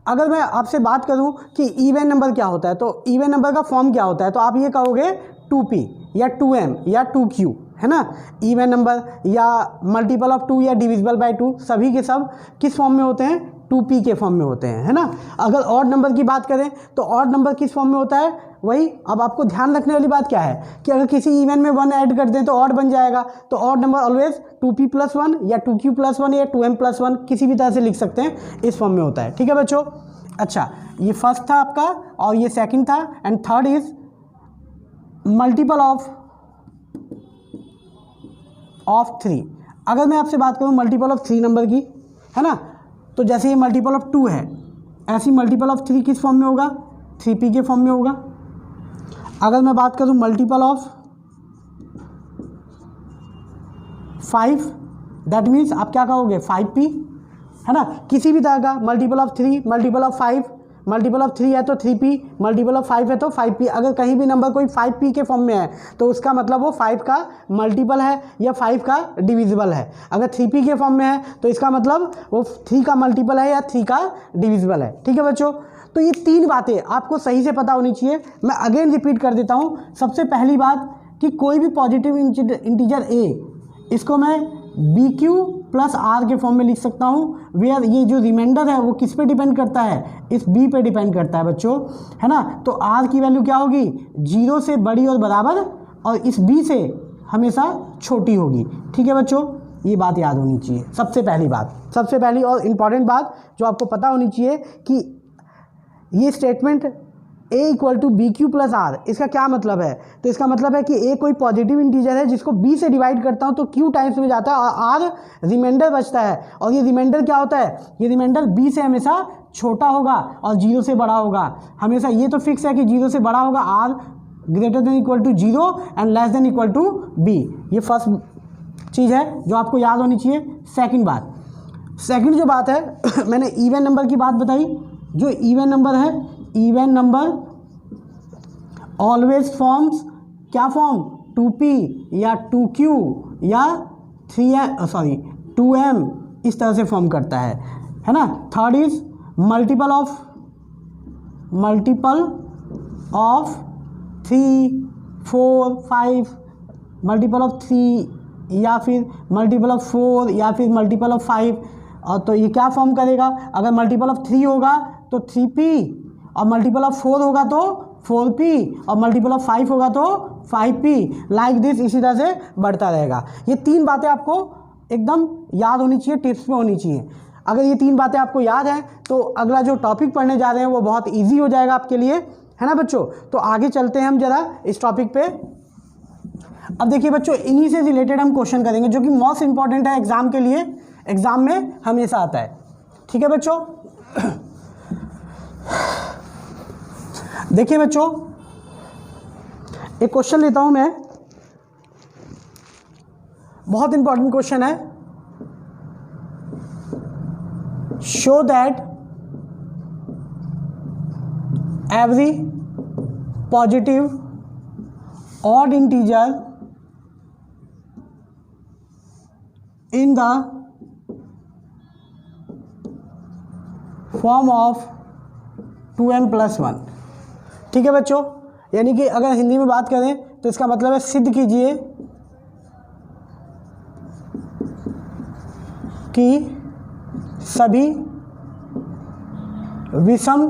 अगर मैं आपसे बात करूं कि इवन नंबर क्या होता है, तो इवन नंबर का फॉर्म क्या होता है, तो आप ये कहोगे 2p या 2m या 2q, है ना। इवन नंबर या मल्टीपल ऑफ 2 या डिविजिबल बाय 2 सभी के सब किस फॉर्म में होते हैं, 2p के फॉर्म में होते हैं, है ना। अगर ऑड नंबर की बात करें तो ऑड नंबर किस फॉर्म में होता है, वही। अब आपको ध्यान रखने वाली बात क्या है कि अगर किसी इवन में 1 ऐड कर दें तो ऑड बन जाएगा, तो ऑड नंबर ऑलवेज 2p + 1 या 2q + 1 या 2m + 1 किसी भी तरह से लिख सकते हैं, इस फॉर्म में होता है, ठीक है बच्चों। अच्छा, ये फर्स्ट था आपका और ये सेकंड था, and third is multiple of 3। अगर मैं आपसे बात करूं मल्टीपल ऑफ 3 नंबर की, है ना, तो जैसे ये मल्टीपल ऑफ 2 है, ऐसी मल्टीपल ऑफ 3 किस फॉर्म में होगा, 3p के फॉर्म में होगा। अगर मैं बात करूं मल्टीपल ऑफ 5, दैट मीन्स आप क्या कहोगे, 5p, है ना। किसी भी तरह का multiple of 3, multiple of 5, multiple of 3 है तो 3p, मल्टीपल ऑफ 5 है तो 5p। अगर कहीं भी नंबर कोई 5p के फॉर्म में है तो उसका मतलब वो 5 का मल्टीपल है या 5 का डिविजिबल है। अगर 3p के फॉर्म में है तो इसका मतलब वो 3 का मल्टीपल है या 3 का डिविजिबल है, ठीक है बच्चों। तो ये 3 बातें आपको सही से पता होनी चाहिए। मैं अगेन रिपीट कर देता हूँ। सबसे पहली बात कि कोई भी पॉजिटिव इंटीजर a, इसको मैं BQ + R के फॉर्म में लिख सकता हूँ, वेयर ये जो रिमाइंडर है वो किस पे डिपेंड करता है, इस B पे डिपेंड करता है बच्चों, है ना। तो R की वैल्यू क्या होगी, 0 से बड़ी और बराबर, और इस B से हमेशा छोटी होगी, ठीक है बच्चों। ये बात याद होनी चाहिए, सबसे पहली बात, सबसे पहली और इम्पॉर्टेंट बात जो आपको पता होनी चाहिए कि ये स्टेटमेंट a = BQ + R, इसका क्या मतलब है, तो इसका मतलब है कि a कोई पॉजिटिव इंटीजर है जिसको b से डिवाइड करता हूँ तो q टाइम्स में जाता है और r रिमाइंडर बचता है, और ये रिमाइंडर क्या होता है, ये रिमाइंडर b से हमेशा छोटा होगा और 0 से बड़ा होगा हमेशा। ये तो फिक्स है कि 0 से बड़ा होगा, r > 0 एंड < b। ये फर्स्ट चीज़ है जो आपको याद होनी चाहिए। सेकंड बात, सेकंड जो बात है मैंने इवन नंबर की बात बताई। जो इवन नंबर है, इवन नंबर ऑलवेज फॉर्म्स क्या फॉर्म, 2p या 2q या 2m, इस तरह से फॉर्म करता है ना। Third is multiple of 3, 4, 5, multiple of 3 या फिर मल्टीपल ऑफ 4 या फिर मल्टीपल ऑफ 5। और तो ये क्या फॉर्म करेगा, अगर मल्टीपल ऑफ 3 होगा तो 3p, और मल्टीपल ऑफ 4 होगा तो 4p, और मल्टीपल ऑफ 5 होगा तो 5p, लाइक दिस, इसी तरह से बढ़ता रहेगा। ये 3 बातें आपको एकदम याद होनी चाहिए, टिप्स में होनी चाहिए। अगर ये 3 बातें आपको याद हैं तो अगला जो टॉपिक पढ़ने जा रहे हैं वो बहुत ईजी हो जाएगा आपके लिए, है ना बच्चों। तो आगे चलते हैं हम जरा इस टॉपिक पे। अब देखिए बच्चों, इन्हीं से रिलेटेड हम क्वेश्चन करेंगे जो कि मोस्ट इंपॉर्टेंट है एग्जाम के लिए, एग्जाम में हमेशा आता है, ठीक है बच्चों। देखिए बच्चों, एक क्वेश्चन लेता हूं मैं, बहुत इंपॉर्टेंट क्वेश्चन है। Show that every positive odd integer in the form of 2m + 1, ठीक है बच्चों। यानी कि अगर हिंदी में बात करें तो इसका मतलब है सिद्ध कीजिए कि सभी विषम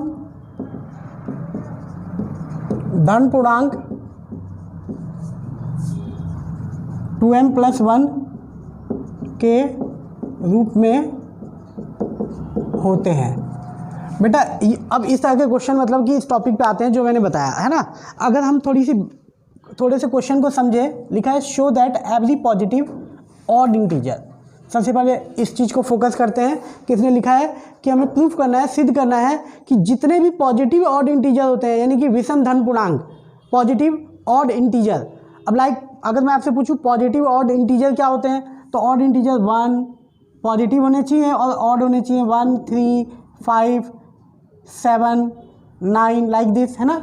धन पूर्णांक 2m + 1 के रूप में होते हैं। बेटा अब इस तरह के क्वेश्चन मतलब कि इस टॉपिक पे आते हैं जो मैंने बताया, है ना। अगर हम थोड़े से क्वेश्चन को समझे, लिखा है show that every positive odd integer, सबसे पहले इस चीज़ को फोकस करते हैं। किसने लिखा है कि हमें प्रूफ करना है, सिद्ध करना है कि जितने भी पॉजिटिव ऑड इंटीजर होते हैं, यानी कि विषम धन पूर्णांक, पॉजिटिव ऑड इंटीजर। अब लाइक अगर मैं आपसे पूछूं पॉजिटिव ऑड इंटीजर क्या होते हैं, तो ऑड इंटीजर 1 पॉजिटिव होने चाहिए और ऑड होने चाहिए 1, 3, 5, 7, 9 लाइक दिस, है ना।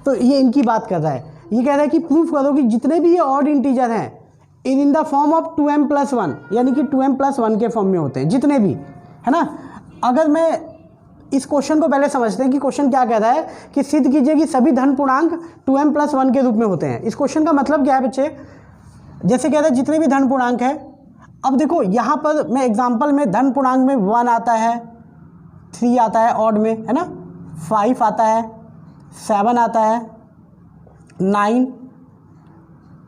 तो ये इनकी बात कर रहा है। ये कह रहा है कि प्रूफ करो कि जितने भी ये ऑड इंटीजर हैं इन द फॉर्म ऑफ 2m+1, यानी कि 2m+1 के फॉर्म में होते हैं जितने भी, है ना। अगर मैं इस क्वेश्चन को पहले समझते हैं कि क्वेश्चन क्या कह रहा है कि सिद्ध कीजिए कि सभी धन पूर्णांक 2m+1 के रूप में होते हैं। इस क्वेश्चन का मतलब क्या है बच्चे, जैसे कह रहे हैं जितने भी धन पूर्णांक है। अब देखो यहाँ पर मैं एग्जांपल में धन पूर्णांक में 1 आता है, 3 आता है ऑड में, है ना, 5 आता है, 7 आता है, 9,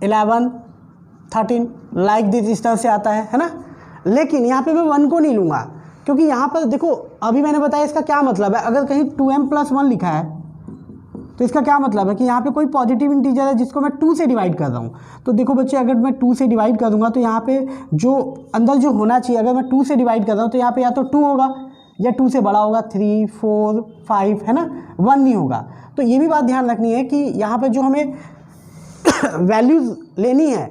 11, 13 लाइक दिस, इस तरह से आता है ना। लेकिन यहाँ पे मैं 1 को नहीं लूँगा, क्योंकि यहाँ पर देखो अभी मैंने बताया इसका क्या मतलब है। अगर कहीं 2m+1 लिखा है तो इसका क्या मतलब है कि यहाँ पे कोई पॉजिटिव इंटीजर है जिसको मैं 2 से डिवाइड कर रहा हूँ। तो देखो बच्चे, अगर मैं 2 से डिवाइड कर दूंगा तो यहाँ पे जो अंदर जो होना चाहिए, अगर मैं 2 से डिवाइड कर रहा हूँ तो यहाँ पे या तो 2 होगा या 2 से बड़ा होगा, 3, 4, 5, है ना, 1 नहीं होगा। तो ये भी बात ध्यान रखनी है कि यहाँ पर जो हमें वैल्यूज़ लेनी है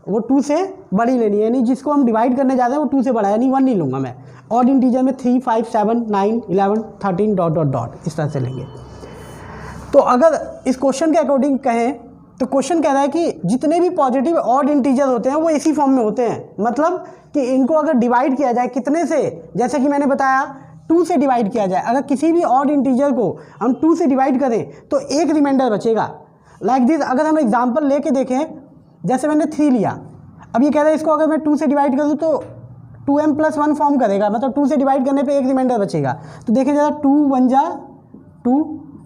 वो 2 से बड़ी लेनी है, यानी जिसको हम डिवाइड करने जा रहे हैं वो 2 से बड़ा है, यानी 1 नहीं लूँगा मैं। ऑड इंटीजर में 3, 5, 7, 9, 11, 13 डॉट डॉट डॉट इस तरह से लेंगे। तो अगर इस क्वेश्चन के अकॉर्डिंग कहें तो क्वेश्चन कह रहा है कि जितने भी पॉजिटिव ऑड इंटीजर होते हैं वो इसी फॉर्म में होते हैं। मतलब कि इनको अगर डिवाइड किया जाए कितने से, जैसे कि मैंने बताया 2 से डिवाइड किया जाए। अगर किसी भी ऑड इंटीजर को हम 2 से डिवाइड करें तो एक रिमाइंडर बचेगा। लाइक दिस, अगर हम एग्जाम्पल लेके देखें, जैसे मैंने 3 लिया, अब ये कह रहा है इसको अगर मैं 2 से डिवाइड करूँ तो 2m+1 फॉर्म करेगा, मतलब 2 से डिवाइड करने पे एक रिमाइंडर बचेगा। तो देखिए जरा, 2 1 जा 2,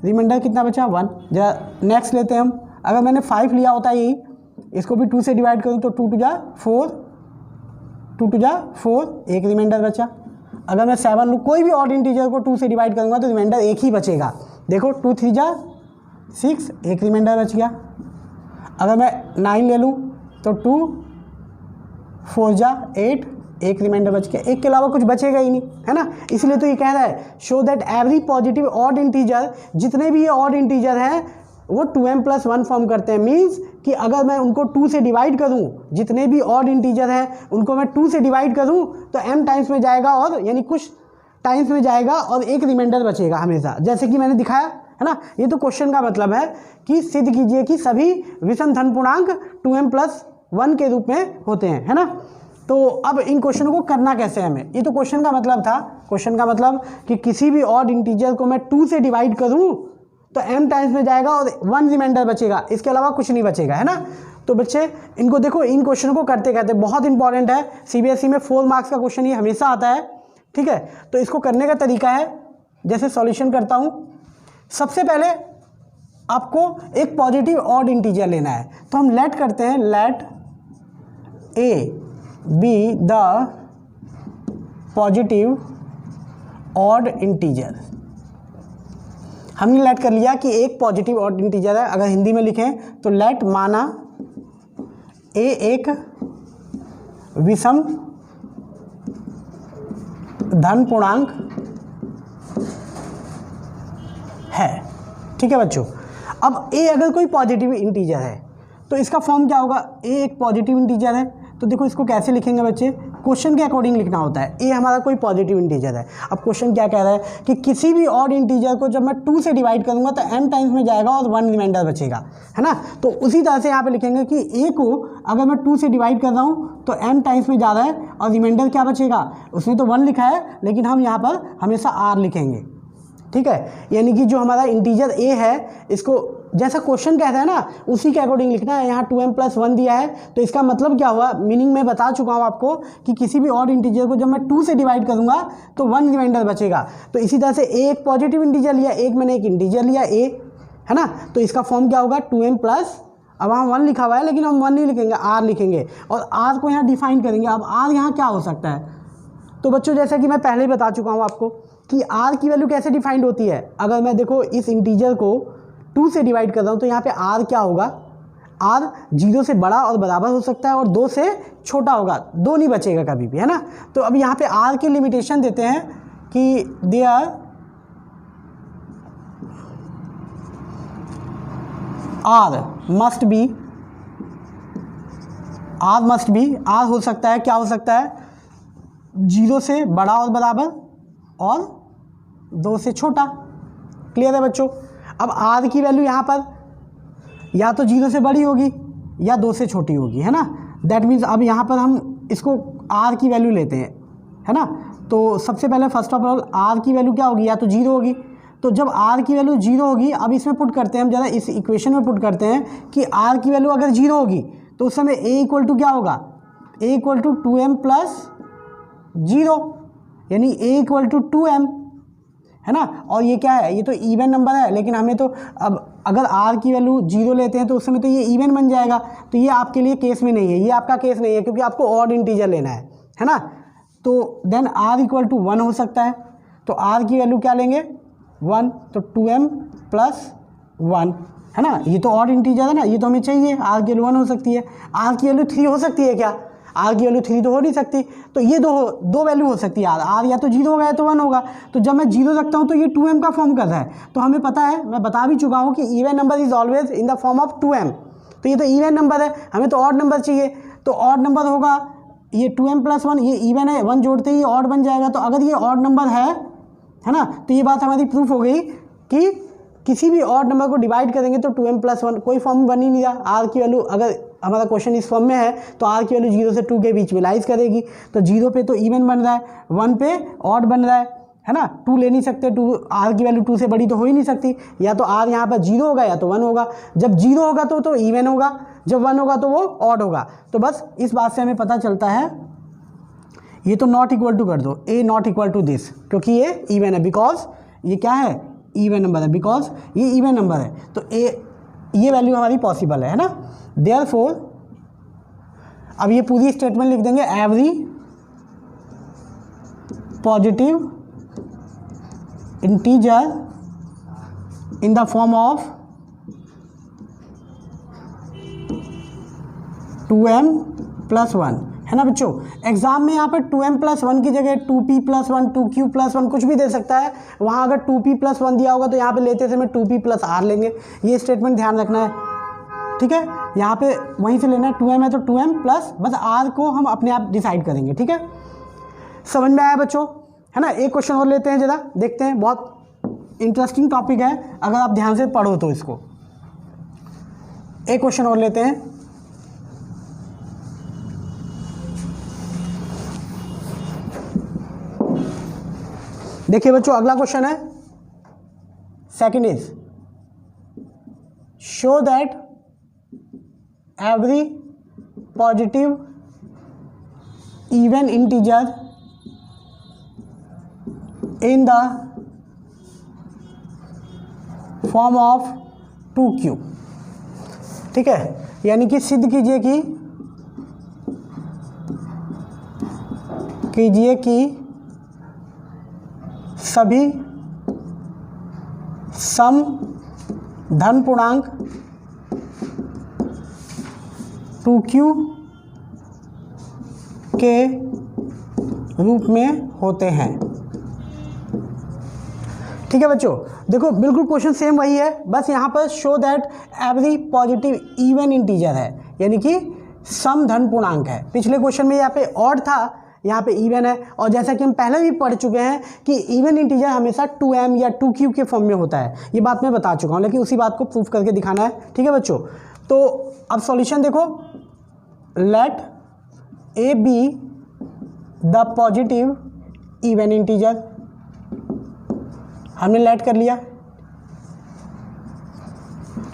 रिमाइंडर कितना बचा 1। जरा नेक्स्ट लेते हैं हम, अगर मैंने 5 लिया होता यही, इसको भी 2 से डिवाइड करूँ तो 2 2 जा 4, 2 2 जा 4, एक रिमाइंडर बचा। अगर मैं 7 लूँ, कोई भी ऑड इंटीजर को 2 से डिवाइड करूँगा तो रिमाइंडर एक ही बचेगा। देखो 2 3 जा 6, एक रिमाइंडर बच गया। अगर मैं 9 ले लूँ तो 2 4 जा 8, एक रिमाइंडर बच गया। एक के अलावा कुछ बचेगा ही नहीं, है ना। इसलिए तो ये कह रहा है show that every positive odd integer, जितने भी ये ऑड इंटीजर हैं वो 2m+1 फॉर्म करते हैं। मीन्स कि अगर मैं उनको 2 से डिवाइड करूं, जितने भी ऑड इंटीजर हैं उनको मैं 2 से डिवाइड करूं तो m टाइम्स में जाएगा, और यानी कुछ टाइम्स में जाएगा और एक रिमाइंडर बचेगा हमेशा, जैसे कि मैंने दिखाया, है ना। ये तो क्वेश्चन का मतलब है कि सिद्ध कीजिए कि सभी विषम धन पूर्णांक 2m+1 के रूप में होते हैं, है ना। तो अब इन क्वेश्चनों को करना कैसे है हमें, ये तो क्वेश्चन का मतलब था। क्वेश्चन का मतलब कि किसी भी ऑड इंटीजर को मैं 2 से डिवाइड करूं तो m टाइम्स में जाएगा और 1 रिमाइंडर बचेगा, इसके अलावा कुछ नहीं बचेगा, है ना। तो बच्चे इनको देखो, इन क्वेश्चनों को करते करते, बहुत इंपॉर्टेंट है, CBSE में 4 मार्क्स का क्वेश्चन ये हमेशा आता है, ठीक है। तो इसको करने का तरीका है, जैसे सॉल्यूशन करता हूँ। सबसे पहले आपको एक पॉजिटिव ऑड इंटीजर लेना है, तो हम लेट करते हैं, let A be the positive odd integer. हमने लेट कर लिया कि एक पॉजिटिव ऑड इंटीजर है। अगर हिंदी में लिखें तो लेट माना ए एक विषम धन पूर्णांक है, ठीक है बच्चों। अब ए अगर कोई पॉजिटिव इंटीजर है तो इसका फॉर्म क्या होगा, ए एक पॉजिटिव इंटीजर है। तो देखो इसको कैसे लिखेंगे बच्चे, क्वेश्चन के अकॉर्डिंग लिखना होता है। ए हमारा कोई पॉजिटिव इंटीजर है। अब क्वेश्चन क्या कह रहा है कि किसी भी ऑड इंटीजर को जब मैं 2 से डिवाइड करूंगा तो m टाइम्स में जाएगा और 1 रिमाइंडर बचेगा, है ना। तो उसी तरह से यहाँ पे लिखेंगे कि ए को अगर मैं 2 से डिवाइड कर रहा हूँ तो m टाइम्स में जा रहा है और रिमाइंडर क्या बचेगा, उसने तो 1 लिखा है लेकिन हम यहाँ पर हमेशा r लिखेंगे, ठीक है। यानी कि जो हमारा इंटीजर a है, इसको जैसा क्वेश्चन कहता है ना उसी के अकॉर्डिंग लिखना है। यहाँ 2m+1 दिया है तो इसका मतलब क्या हुआ, मीनिंग मैं बता चुका हूँ आपको कि किसी भी ऑड इंटीजर को जब मैं 2 से डिवाइड करूँगा तो 1 रिमाइंडर बचेगा। तो इसी तरह से a एक पॉजिटिव इंटीजर लिया, एक मैंने एक इंटीजर लिया a, है ना। तो इसका फॉर्म क्या होगा 2m+, अब वहाँ 1 लिखा हुआ है लेकिन हम 1 नहीं लिखेंगे, r लिखेंगे और r को यहाँ डिफाइन करेंगे। अब r यहाँ क्या हो सकता है, तो बच्चों जैसा कि मैं पहले ही बता चुका हूँ आपको कि r की वैल्यू कैसे डिफाइंड होती है। अगर मैं देखो इस इंटीजर को 2 से डिवाइड कर रहा हूँ तो यहाँ पे r क्या होगा, आर 0 से बड़ा और बराबर हो सकता है और 2 से छोटा होगा, 2 नहीं बचेगा कभी भी, है ना। तो अब यहाँ पे आर की लिमिटेशन देते हैं कि there are must be, R हो सकता है, क्या हो सकता है, 0 से बड़ा और बराबर और 2 से छोटा। क्लियर है बच्चों। अब आर की वैल्यू यहाँ पर या तो 0 से बड़ी होगी या 2 से छोटी होगी, है ना। दैट मीन्स अब यहाँ पर हम इसको आर की वैल्यू लेते हैं, है ना। तो सबसे पहले फर्स्ट ऑफ ऑल आर की वैल्यू क्या होगी, या तो 0 होगी। तो जब आर की वैल्यू 0 होगी, अब इसमें पुट करते हैं हम, ज़रा इस इक्वेशन में पुट करते हैं कि आर की वैल्यू अगर 0 होगी तो उस समय ए इक्वल टू क्या होगा, ए इक्वल टू 2m प्लस 0, यानी ए इक्वल टू 2m, है ना। और ये क्या है, ये तो इवन नंबर है, लेकिन हमें तो अब अगर r की वैल्यू 0 लेते हैं तो उस समय तो ये इवन बन जाएगा। तो ये आपके लिए केस में नहीं है, ये आपका केस नहीं है, क्योंकि आपको ऑड इंटीजर लेना है ना। तो देन r इक्वल टू 1 हो सकता है। तो r की वैल्यू क्या लेंगे, 1, तो 2m प्लस 1, है ना। ये तो ऑड इंटीजर है ना, ये तो हमें चाहिए। r की वैल्यू 1 हो सकती है, r की वैल्यू 3 हो सकती है क्या, आर की वैल्यू 3 तो हो नहीं सकती। तो ये दो वैल्यू हो सकती है, आर या तो 0 होगा या तो 1 होगा। तो जब मैं 0 रखता हूँ तो ये 2m का फॉर्म कर रहा है। तो हमें पता है, मैं बता भी चुका हूँ कि even number is always in the form of 2m। तो ये तो इवन नंबर है, हमें तो ऑड नंबर चाहिए, तो ऑड नंबर होगा ये 2m प्लस 1, ये इवन है, 1 जोड़ते ही ऑड बन जाएगा। तो अगर ये ऑड नंबर है ना, तो ये बात हमारी प्रूफ हो गई कि किसी भी ऑड नंबर को डिवाइड करेंगे तो 2m प्लस 1 कोई फॉर्म बन ही नहीं रहा। आर की वैल्यू, अगर हमारा क्वेश्चन इस फॉर्म में है तो आर की वैल्यू 0 से 2 के बीच में लाइज करेगी। तो 0 पे तो इवन बन रहा है, 1 पे ऑड बन रहा है ना। 2 ले नहीं सकते, 2 आर की वैल्यू 2 से बड़ी तो हो ही नहीं सकती। या तो आर यहाँ पर 0 होगा या तो 1 होगा। जब 0 होगा तो इवन होगा, जब 1 होगा तो वो ऑड होगा। तो बस इस बात से हमें पता चलता है, ये तो नॉट इक्वल टू कर दो, ए नॉट इक्वल टू दिस, क्योंकि ये इवन है, बिकॉज ये क्या है, इवन नंबर है, बिकॉज ये इवन नंबर है। तो ये वैल्यू हमारी पॉसिबल है ना। देयरफॉर अब ये पूरी स्टेटमेंट लिख देंगे, every positive integer in the form of 2m plus 1, है ना बच्चों। एग्जाम में यहाँ पर 2m प्लस 1 की जगह 2p प्लस 1, 2q प्लस 1 कुछ भी दे सकता है। वहाँ अगर 2p प्लस 1 दिया होगा तो यहाँ पे लेते समय 2p प्लस r लेंगे। ये स्टेटमेंट ध्यान रखना है, ठीक है। यहाँ पे वहीं से लेना है, 2m है तो 2m प्लस, बस r को हम अपने आप डिसाइड करेंगे, ठीक है। समझ में आया बच्चों, है ना। एक क्वेश्चन और लेते हैं, जरा देखते हैं, बहुत इंटरेस्टिंग टॉपिक है अगर आप ध्यान से पढ़ो तो इसको। एक क्वेश्चन और लेते हैं। देखिए बच्चों, अगला क्वेश्चन है, second is show that every positive even integer in the form of 2q, ठीक है। यानी कि सिद्ध कीजिए कि सभी सम धन पूर्णांक 2q के रूप में होते हैं, ठीक है बच्चों। देखो बिल्कुल क्वेश्चन सेम वही है, बस यहाँ पर show that every positive even integer है, यानी कि सम धन पूर्णांक है। पिछले क्वेश्चन में यहाँ पे ऑड था, यहाँ पे इवन है। और जैसा कि हम पहले भी पढ़ चुके हैं कि इवन इंटीजर हमेशा 2m या 2q के फॉर्म में होता है, ये बात मैं बता चुका हूँ, लेकिन उसी बात को प्रूफ करके दिखाना है, ठीक है बच्चों। तो अब सॉल्यूशन देखो, let A be the positive even integer, हमने लेट कर लिया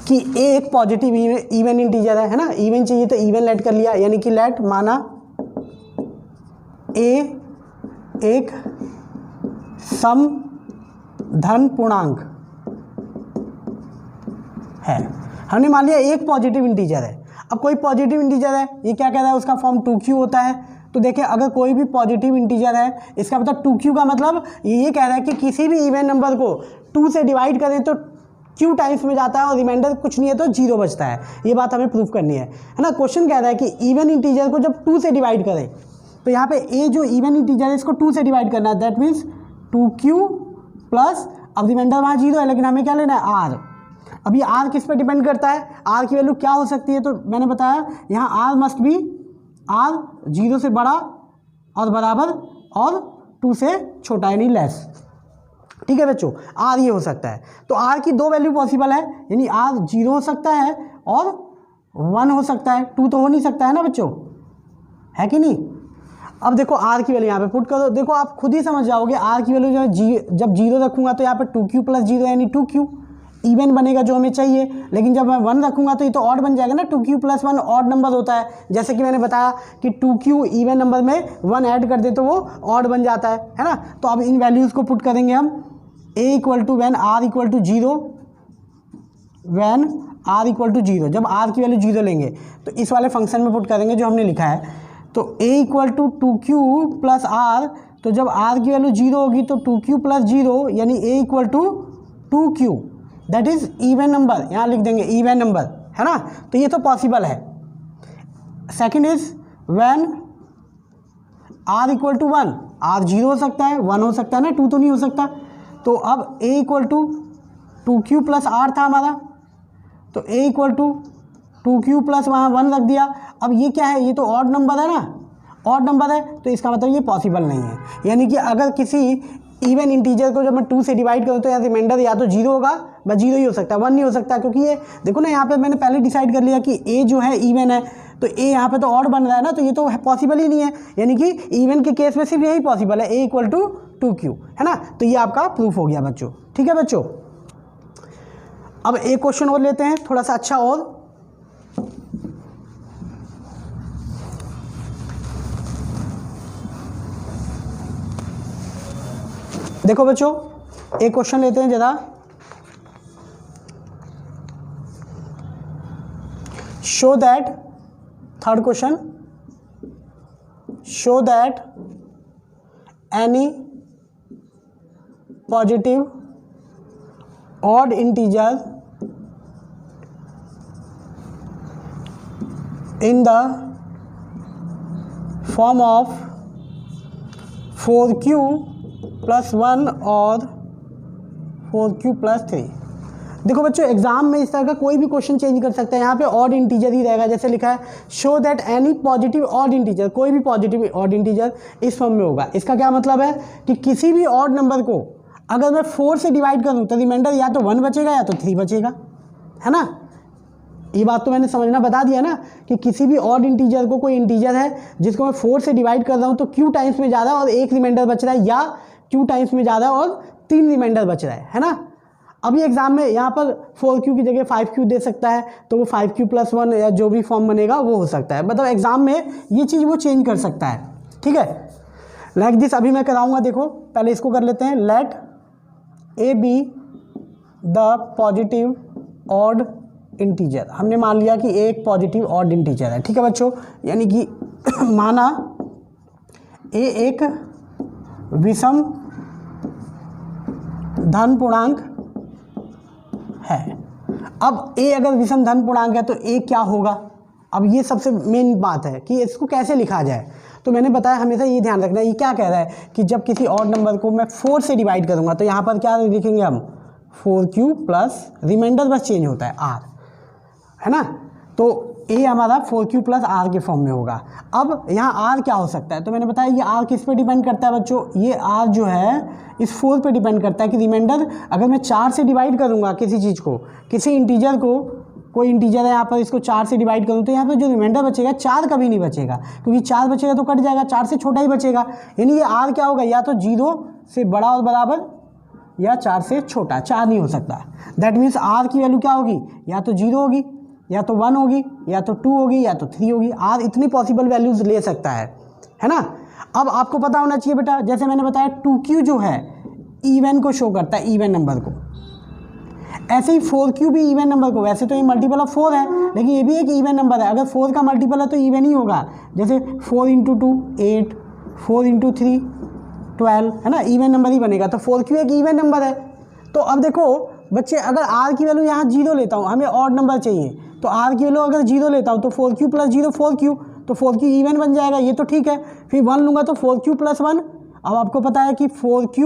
कि ए एक पॉजिटिव इवन इंटीजर है ना। इवन चाहिए तो इवन लेट कर लिया, यानी कि लेट माना ए एक सम धन पूर्णांक है। हमने मान लिया एक पॉजिटिव इंटीजर है। अब कोई पॉजिटिव इंटीजर है, ये क्या कह रहा है, उसका फॉर्म 2q होता है। तो देखिए अगर कोई भी पॉजिटिव इंटीजर है, इसका मतलब 2q का मतलब ये कह रहा है कि किसी भी इवन नंबर को 2 से डिवाइड करें तो क्यू टाइम्स में जाता है और रिमाइंडर कुछ नहीं है तो 0 बचता है। ये बात हमें प्रूफ करनी है ना। क्वेश्चन कह रहा है कि इवन इंटीजर को जब 2 से डिवाइड करें, तो यहाँ पे ए जो इवन इंटीजर है इसको 2 से डिवाइड करना है, दैट मीन्स 2q प्लस, अब रिमाइंडर वहाँ 0 है लेकिन हमें क्या लेना है r। अब ये r किस पे डिपेंड करता है, r की वैल्यू क्या हो सकती है, तो मैंने बताया यहाँ r मस्ट बी r 0 से बड़ा और बराबर और 2 से छोटा यानी लेस। ठीक है बच्चों, r ये हो सकता है। तो r की 2 वैल्यू पॉसिबल है, यानी r 0 हो सकता है और 1 हो सकता है, 2 तो हो नहीं सकता है ना बच्चों, है कि नहीं। अब देखो r की वैल्यू यहाँ पे पुट करो, देखो आप खुद ही समझ जाओगे r की वैल्यू जो है जब 0 रखूँगा तो यहाँ पे 2q प्लस 0 यानी 2q इवन बनेगा जो हमें चाहिए, लेकिन जब मैं 1 रखूँगा तो ये तो ऑड बन जाएगा ना, 2q प्लस 1 ऑड नंबर होता है। जैसे कि मैंने बताया कि 2q इवन नंबर में 1 ऐड कर दे तो वो ऑड बन जाता है ना। तो अब इन वैल्यूज़ को पुट करेंगे हम, a equal to when r equal to 0, when r equal to 0, जब r की वैल्यू 0 लेंगे तो इस वाले फंक्शन में पुट करेंगे जो हमने लिखा है। तो a equal to 2q plus r, तो जब r की वैल्यू 0 होगी तो 2q प्लस 0 यानी a equal to 2q, that is even number, यहाँ लिख देंगे इवन नंबर, है ना। तो ये तो पॉसिबल है। Second is when r equal to 1, r 0 हो सकता है, 1 हो सकता है ना, 2 तो नहीं हो सकता। तो अब a equal to 2q plus r था हमारा, तो a equal to 2q plus वहाँ 1 रख दिया। अब ये क्या है, ये तो ऑड नंबर है ना, ऑड नंबर है, तो इसका मतलब ये पॉसिबल नहीं है। यानी कि अगर किसी इवन इंटीजर को जब मैं 2 से डिवाइड करूँ तो यहाँ रिमाइंडर या तो 0 होगा, बस 0 ही हो सकता है, 1 नहीं हो सकता, क्योंकि ये देखो ना यहाँ पे मैंने पहले डिसाइड कर लिया कि a जो है इवन है, तो a यहाँ पे तो ऑड बन रहा है ना, तो ये तो पॉसिबल ही नहीं है। यानी कि इवन के केस में सिर्फ यही पॉसिबल है, a इक्वल टू 2q, है ना। तो ये आपका प्रूफ हो गया बच्चों। ठीक है बच्चों, अब एक क्वेश्चन और लेते हैं थोड़ा सा अच्छा और। देखो बच्चों, एक क्वेश्चन लेते हैं जरा। Show that, third question, show that any positive odd integer in the form of 4q plus 1 और 4q प्लस 3। देखो बच्चों, एग्जाम में इस तरह का कोई भी क्वेश्चन चेंज कर सकते हैं। यहाँ पे ऑड इंटीजर ही रहेगा, जैसे लिखा है show that any positive odd integer, कोई भी पॉजिटिव ऑड इंटीजर इस फॉर्म में होगा। इसका क्या मतलब है कि किसी भी ऑड नंबर को अगर मैं 4 से डिवाइड करूँ तो रिमाइंडर या तो 1 बचेगा या तो 3 बचेगा, है ना। ये बात तो मैंने समझना बता दिया ना कि किसी भी ऑड इंटीजर को, कोई इंटीजर है जिसको मैं 4 से डिवाइड कर रहा हूँ तो q टाइम्स में ज़्यादा और 1 रिमाइंडर बच रहा है, या q टाइम्स में ज़्यादा और 3 रिमाइंडर बच रहा है ना। अभी एग्जाम में यहाँ पर 4q की जगह 5q दे सकता है, तो वो 5q प्लस 1 या जो भी फॉर्म बनेगा वो हो सकता है। मतलब एग्जाम में ये चीज़ वो चेंज कर सकता है। ठीक है, लाइक दिस अभी मैं कराऊँगा। देखो पहले इसको कर लेते हैं। Let a be the positive odd integer, हमने मान लिया कि एक पॉजिटिव ऑड इंटीजर है। ठीक है बच्चों, यानी कि माना a एक विषम धन पूर्णांक है। अब a अगर विषम धन पूर्णांक है तो a क्या होगा। अब ये सबसे मेन बात है कि इसको कैसे लिखा जाए। तो मैंने बताया हमेशा ये ध्यान रखना है। ये क्या कह रहा है कि जब किसी ऑड नंबर को मैं 4 से डिवाइड करूँगा तो यहाँ पर क्या लिखेंगे हम, 4q प्लस रिमाइंडर बस चेंज होता है r, है ना। तो a हमारा 4q प्लस r के फॉर्म में होगा। अब यहाँ r क्या हो सकता है, तो मैंने बताया ये r किस पे डिपेंड करता है बच्चों, ये r जो है इस 4 पे डिपेंड करता है कि रिमाइंडर अगर मैं 4 से डिवाइड करूँगा किसी चीज़ को, किसी इंटीजर को, कोई इंटीजर है यहाँ पर, इसको 4 से डिवाइड करूँ तो यहाँ पर जो रिमाइंडर बचेगा 4 कभी नहीं बचेगा, क्योंकि 4 बचेगा तो कट जाएगा, 4 से छोटा ही बचेगा। यानी ये r क्या होगा, या तो 0 से बड़ा और बराबर या 4 से छोटा, 4 नहीं हो सकता। दैट मीन्स r की वैल्यू क्या होगी, या तो 0 होगी, या तो 1 होगी, या तो 2 होगी, या तो 3 होगी। r इतनी पॉसिबल वैल्यूज़ ले सकता है ना। अब आपको पता होना चाहिए बेटा, जैसे मैंने बताया 2q जो है इवन को शो करता है, इवन नंबर को। ऐसे ही 4q भी इवन नंबर को, वैसे तो ये मल्टीपल ऑफ 4 है लेकिन ये भी एक इवन नंबर है। अगर 4 का मल्टीपल है तो इवन ही होगा, जैसे 4 × 2 8, 4 × 3 12, है ना, इवन नंबर ही बनेगा। तो 4q एक इवन नंबर है। तो अब देखो बच्चे अगर r की वैल्यू यहाँ 0 लेता हूँ, हमें ऑड नंबर चाहिए, तो r की वैल्यू अगर 0 लेता हूँ तो 4q + 0 4q, तो 4q इवन बन जाएगा, ये तो ठीक है। फिर 1 लूँगा तो 4q + 1, अब आपको पता है कि 4q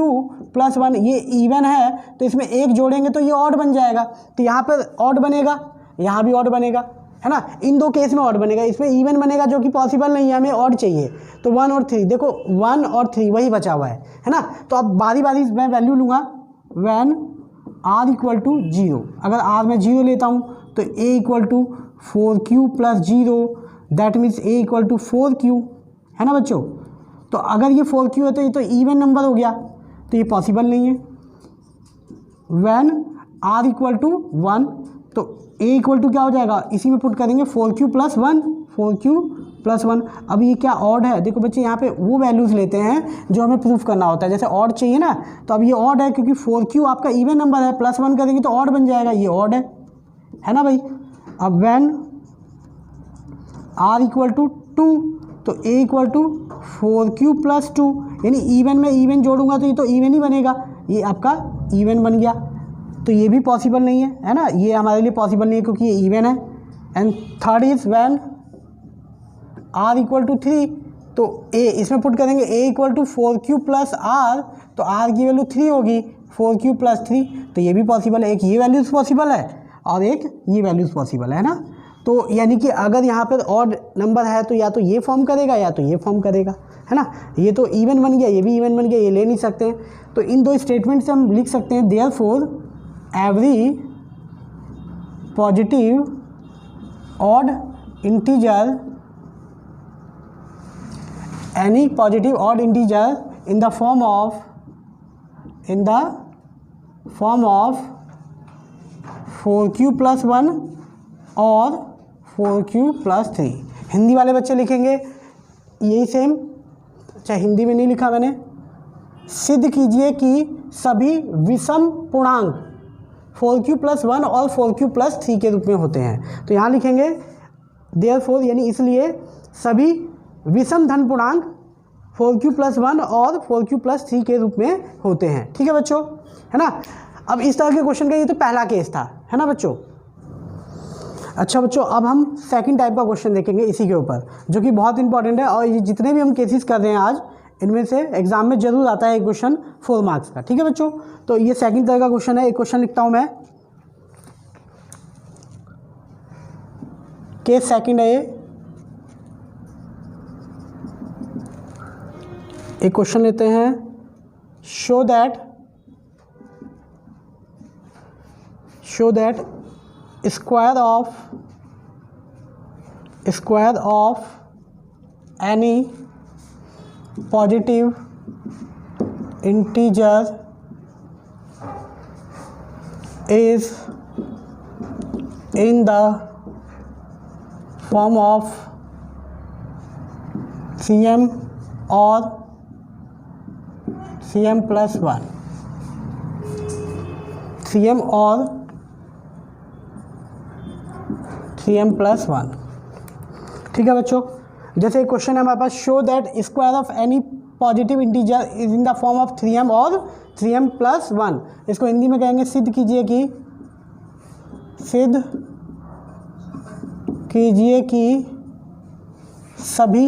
+ 1 ये इवन है, तो इसमें 1 जोड़ेंगे तो ये ऑड बन जाएगा, तो यहाँ पर ऑड बनेगा, यहाँ भी ऑड बनेगा, है ना। इन दो केस में ऑड बनेगा, इसमें इवन बनेगा जो कि पॉसिबल नहीं है, हमें ऑड चाहिए। तो 1 और 3, देखो 1 और 3 वही बचा हुआ है ना। तो अब बारी बारी मैं वैल्यू लूँगा, व्हेन r = 0, अगर r में 0 लेता हूँ तो a = 4q + 0, that means a = 4q, है ना बच्चों। तो अगर ये 4q है तो ये तो इवन नंबर हो गया, तो ये पॉसिबल नहीं है। व्हेन r = 1, तो a = क्या हो जाएगा, इसी में पुट करेंगे 4q + 1, 4q + 1। अब ये क्या ऑड है, देखो बच्चे यहाँ पे वो वैल्यूज़ लेते हैं जो हमें प्रूफ करना होता है, जैसे ऑड चाहिए ना, तो अब ये ऑड है क्योंकि 4q आपका इवन नंबर है, +1 करेंगे तो ऑड बन जाएगा, ये ऑड है ना भाई। अब व्हेन r = 2, तो a = 4q + 2, यानी इवन में इवन जोड़ूंगा तो ये तो इवन ही बनेगा, ये आपका इवन बन गया, तो ये भी पॉसिबल नहीं है ना, ये हमारे लिए पॉसिबल नहीं है क्योंकि ये इवन है। And third is when r = 3, तो a इसमें पुट करेंगे, a = 4q + r, तो r की वैल्यू 3 होगी, 4q + 3, तो ये भी पॉसिबल है, एक ये वैल्यूज़ पॉसिबल है और एक ये वैल्यूज़ पॉसिबल है ना। तो यानी कि अगर यहाँ पर ऑड नंबर है तो या तो ये फॉर्म करेगा या तो ये फॉर्म करेगा, है ना। ये तो इवन बन गया, ये भी इवन बन गया, ये ले नहीं सकते हैं। तो इन दो स्टेटमेंट से हम लिख सकते हैं, therefore every positive odd integer, any positive odd integer in the form of 4q + 1 और 4q + 3। हिंदी वाले बच्चे लिखेंगे यही सेम, अच्छा हिंदी में नहीं लिखा मैंने, सिद्ध कीजिए कि सभी विषम पूर्णांक 4q + 1 और 4q + 3 के रूप में होते हैं। तो यहाँ लिखेंगे देयरफॉर, यानी इसलिए सभी विषम धन पूर्णांक 4q + 1 और 4q + 3 के रूप में होते हैं, ठीक है बच्चों, है ना। अब इस तरह के क्वेश्चन का ये तो पहला केस था, है ना बच्चों। अच्छा बच्चों, अब हम सेकंड टाइप का क्वेश्चन देखेंगे इसी के ऊपर, जो कि बहुत इंपॉर्टेंट है, और ये जितने भी हम केसेस कर रहे हैं आज, इनमें से एग्जाम में जरूर आता है एक क्वेश्चन 4 मार्क्स का, ठीक है बच्चों। तो ये सेकंड तरह का क्वेश्चन है, एक क्वेश्चन लिखता हूँ मैं, केस सेकंड है ये। एक क्वेश्चन लेते हैं, show that square of any positive integer is in the form of 3m और 3m + 1, 3m और 3m + 1, ठीक है बच्चों। जैसे एक क्वेश्चन है हमारे पास, show that square of any positive integer is in the form of 3m और 3m + 1। इसको हिंदी में कहेंगे सिद्ध कीजिए कि सभी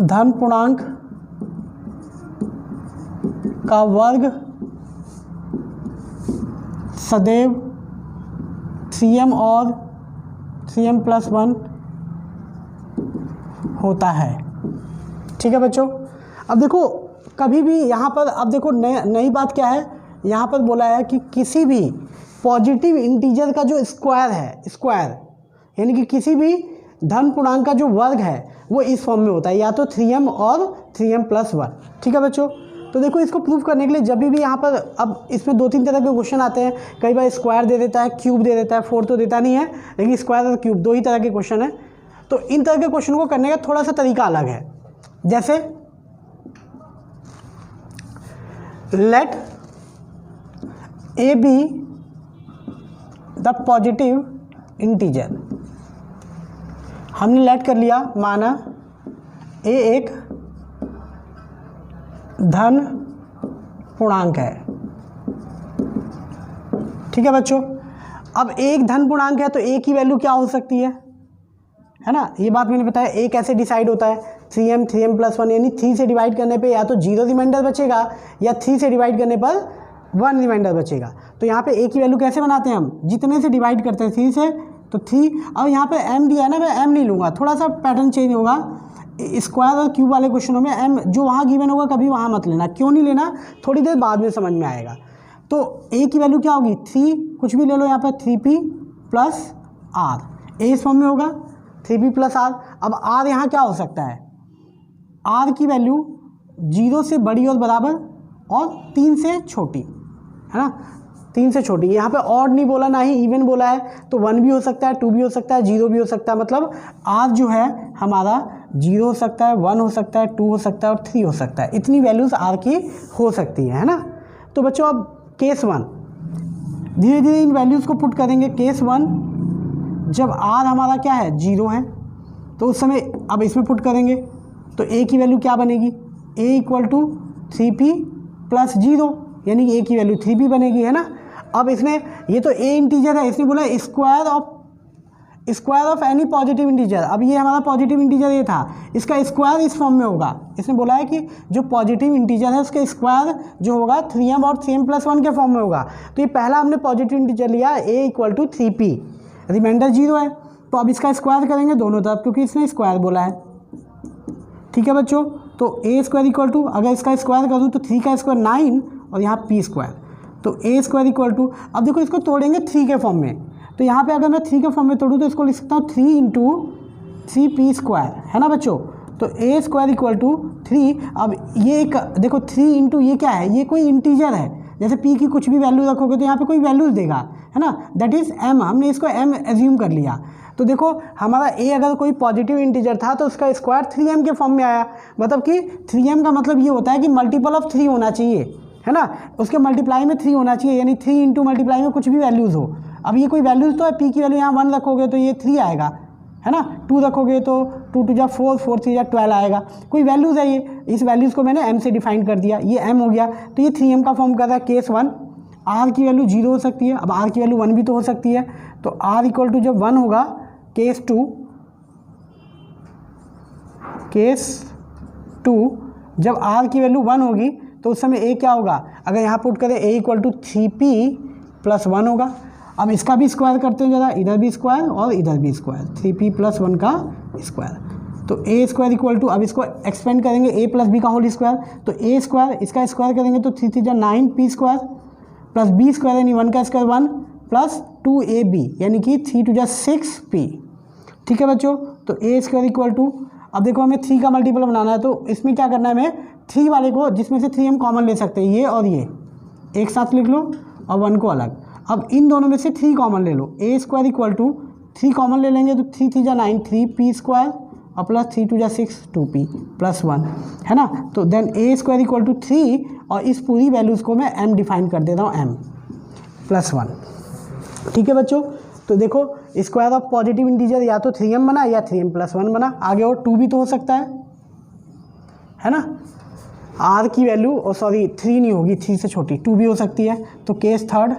धन पूर्णांक का वर्ग सदैव 3m और 3m + 1 होता है, ठीक है बच्चों। अब देखो कभी भी यहाँ पर, अब देखो नई बात क्या है, यहाँ पर बोला है कि किसी भी पॉजिटिव इंटीजर का जो स्क्वायर है, स्क्वायर यानी कि किसी भी धन पूर्णांक का जो वर्ग है वो इस फॉर्म में होता है, या तो 3m और 3m + 1, ठीक है बच्चों। तो देखो इसको प्रूव करने के लिए जब भी यहाँ पर, अब इसमें 2-3 तरह के क्वेश्चन आते हैं, कई बार स्क्वायर दे देता है, क्यूब दे देता है, 4 तो देता नहीं है, लेकिन स्क्वायर और क्यूब 2 ही तरह के क्वेश्चन है। तो इन तरह के क्वेश्चन को करने का थोड़ा सा तरीका अलग है। जैसे let A be the positive integer, हमने लेट कर लिया, माना ए एक धन पूर्णांक है। ठीक है बच्चों, अब एक धन पूर्णांक है तो ए की वैल्यू क्या हो सकती है ना, ये बात मैंने बताया। ए कैसे डिसाइड होता है, 3m 3m + 1, यानी 3 से डिवाइड करने पे या तो 0 रिमाइंडर बचेगा या 3 से डिवाइड करने पर 1 रिमाइंडर बचेगा। तो यहाँ पे ए की वैल्यू कैसे बनाते हैं हम, जितने से डिवाइड करते हैं 3 से तो 3, और यहाँ पे m दिया है ना, मैं m नहीं लूँगा, थोड़ा सा पैटर्न चेंज होगा। स्क्वायर और क्यूब वाले क्वेश्चनों में m जो वहाँ गिवन होगा कभी वहाँ मत लेना। क्यों नहीं लेना, थोड़ी देर बाद में समझ में आएगा। तो a की वैल्यू क्या होगी, 3, कुछ भी ले लो यहाँ पर 3p + r, a इस फॉर्म में होगा 3p + r। अब r यहाँ क्या हो सकता है, r की वैल्यू 0 से बड़ी और बराबर और 3 से छोटी, है ना, 3 से छोटी। यहाँ पे ऑड नहीं बोला, ना ही इवन बोला है, तो 1 भी हो सकता है, 2 भी हो सकता है, 0 भी हो सकता है। मतलब r जो है हमारा 0 हो सकता है, 1 हो सकता है, 2 हो सकता है और 3 हो सकता है। इतनी वैल्यूज़ r की हो सकती है ना। तो बच्चों अब केस 1, धीरे धीरे इन वैल्यूज़ को पुट करेंगे। केस 1, जब r हमारा क्या है 0 है तो उस समय अब इसमें पुट करेंगे तो a की वैल्यू क्या बनेगी, a = 3p + 0, यानी a की वैल्यू 3p बनेगी, है ना। अब इसने, ये तो a इंटीजर है, इसने बोला square of any positive integer. अब ये हमारा पॉजिटिव इंटीजर ये था, इसका स्क्वायर इस फॉर्म में होगा। इसने बोला है कि जो पॉजिटिव इंटीजर है उसका स्क्वायर जो होगा 3m और 3m + 1 के फॉर्म में होगा। तो ये पहला हमने पॉजिटिव इंटीजर लिया, a = 3p, रिमाइंडर 0 है, तो अब इसका स्क्वायर करेंगे दोनों तरफ, क्योंकि इसने स्क्वायर बोला है। ठीक है बच्चों, तो a² = अगर इसका स्क्वायर करूँ तो 3 का स्क्वायर 9 और यहाँ p², तो a² = अब देखो इसको तोड़ेंगे 3 के फॉर्म में, तो यहाँ पे अगर मैं 3 के फॉर्म में तोड़ूँ तो इसको लिख सकता हूँ 3 × 3p², है ना बच्चों। तो a² = 3। अब ये एक देखो 3 × ये क्या है, ये कोई इंटीजर है, जैसे p की कुछ भी वैल्यू रखोगे तो यहाँ पे कोई वैल्यूज देगा, है ना, दैट इज़ m। हमने इसको m एज्यूम कर लिया। तो देखो हमारा a अगर कोई पॉजिटिव इंटीजर था तो उसका स्क्वायर 3m के फॉर्म में आया, मतलब कि 3m का मतलब ये होता है कि मल्टीपल ऑफ 3 होना चाहिए, है ना, उसके मल्टीप्लाई में 3 होना चाहिए, यानी 3 × मल्टीप्लाई में कुछ भी वैल्यूज़ हो। अब ये कोई वैल्यूज़ तो है, p की वैल्यू यहाँ 1 रखोगे तो ये 3 आएगा, है ना, 2 रखोगे तो 2 × 2 = 4, 4 × 3 = 12 आएगा। कोई वैल्यूज़ है, ये इस वैल्यूज़ को मैंने m से डिफाइन कर दिया, ये m हो गया, तो ये 3m का फॉर्म कर रहा है। केस 1, r की वैल्यू 0 हो सकती है, अब r की वैल्यू 1 भी तो हो सकती है, तो r = जब 1 होगा। केस 2, जब r की वैल्यू 1 होगी तो उस समय a क्या होगा, अगर यहाँ पुट करें a = 3p + 1 होगा। अब इसका भी स्क्वायर करते हैं ज़रा, इधर भी स्क्वायर और इधर भी स्क्वायर, 3p + 1 का स्क्वायर, तो a² = अब इसको एक्सपेंड करेंगे a + b का होल स्क्वायर, तो a², इसका स्क्वायर करेंगे तो 3 × 3 = 9p² + b² यानी 1 का स्क्वायर 1 + 2ab यानी कि 3 × 2 = 6p। ठीक है बच्चों, तो a² = अब देखो हमें 3 का मल्टीपल बनाना है, तो इसमें क्या करना है, हमें 3 वाले को, जिसमें से 3 हम कॉमन ले सकते हैं, ये और ये एक साथ लिख लो और 1 को अलग। अब इन दोनों में से 3 कॉमन ले लो, a² = 3 कॉमन ले लेंगे तो 3 × 3 = 9, 3p² और प्लस 3 × 2 = 6, 2p + 1, है ना। तो देन a² = 3 और इस पूरी वैल्यूज़ को मैं m डिफाइन कर देता हूँ, m + 1। ठीक है बच्चों, तो देखो स्क्वायर ऑफ पॉजिटिव इंटीजर या तो 3m बना या 3m + 1 बना, आगे और 2 भी तो हो सकता है ना। r की वैल्यू 3 नहीं होगी, 3 से छोटी, 2 भी हो सकती है। तो केस 3,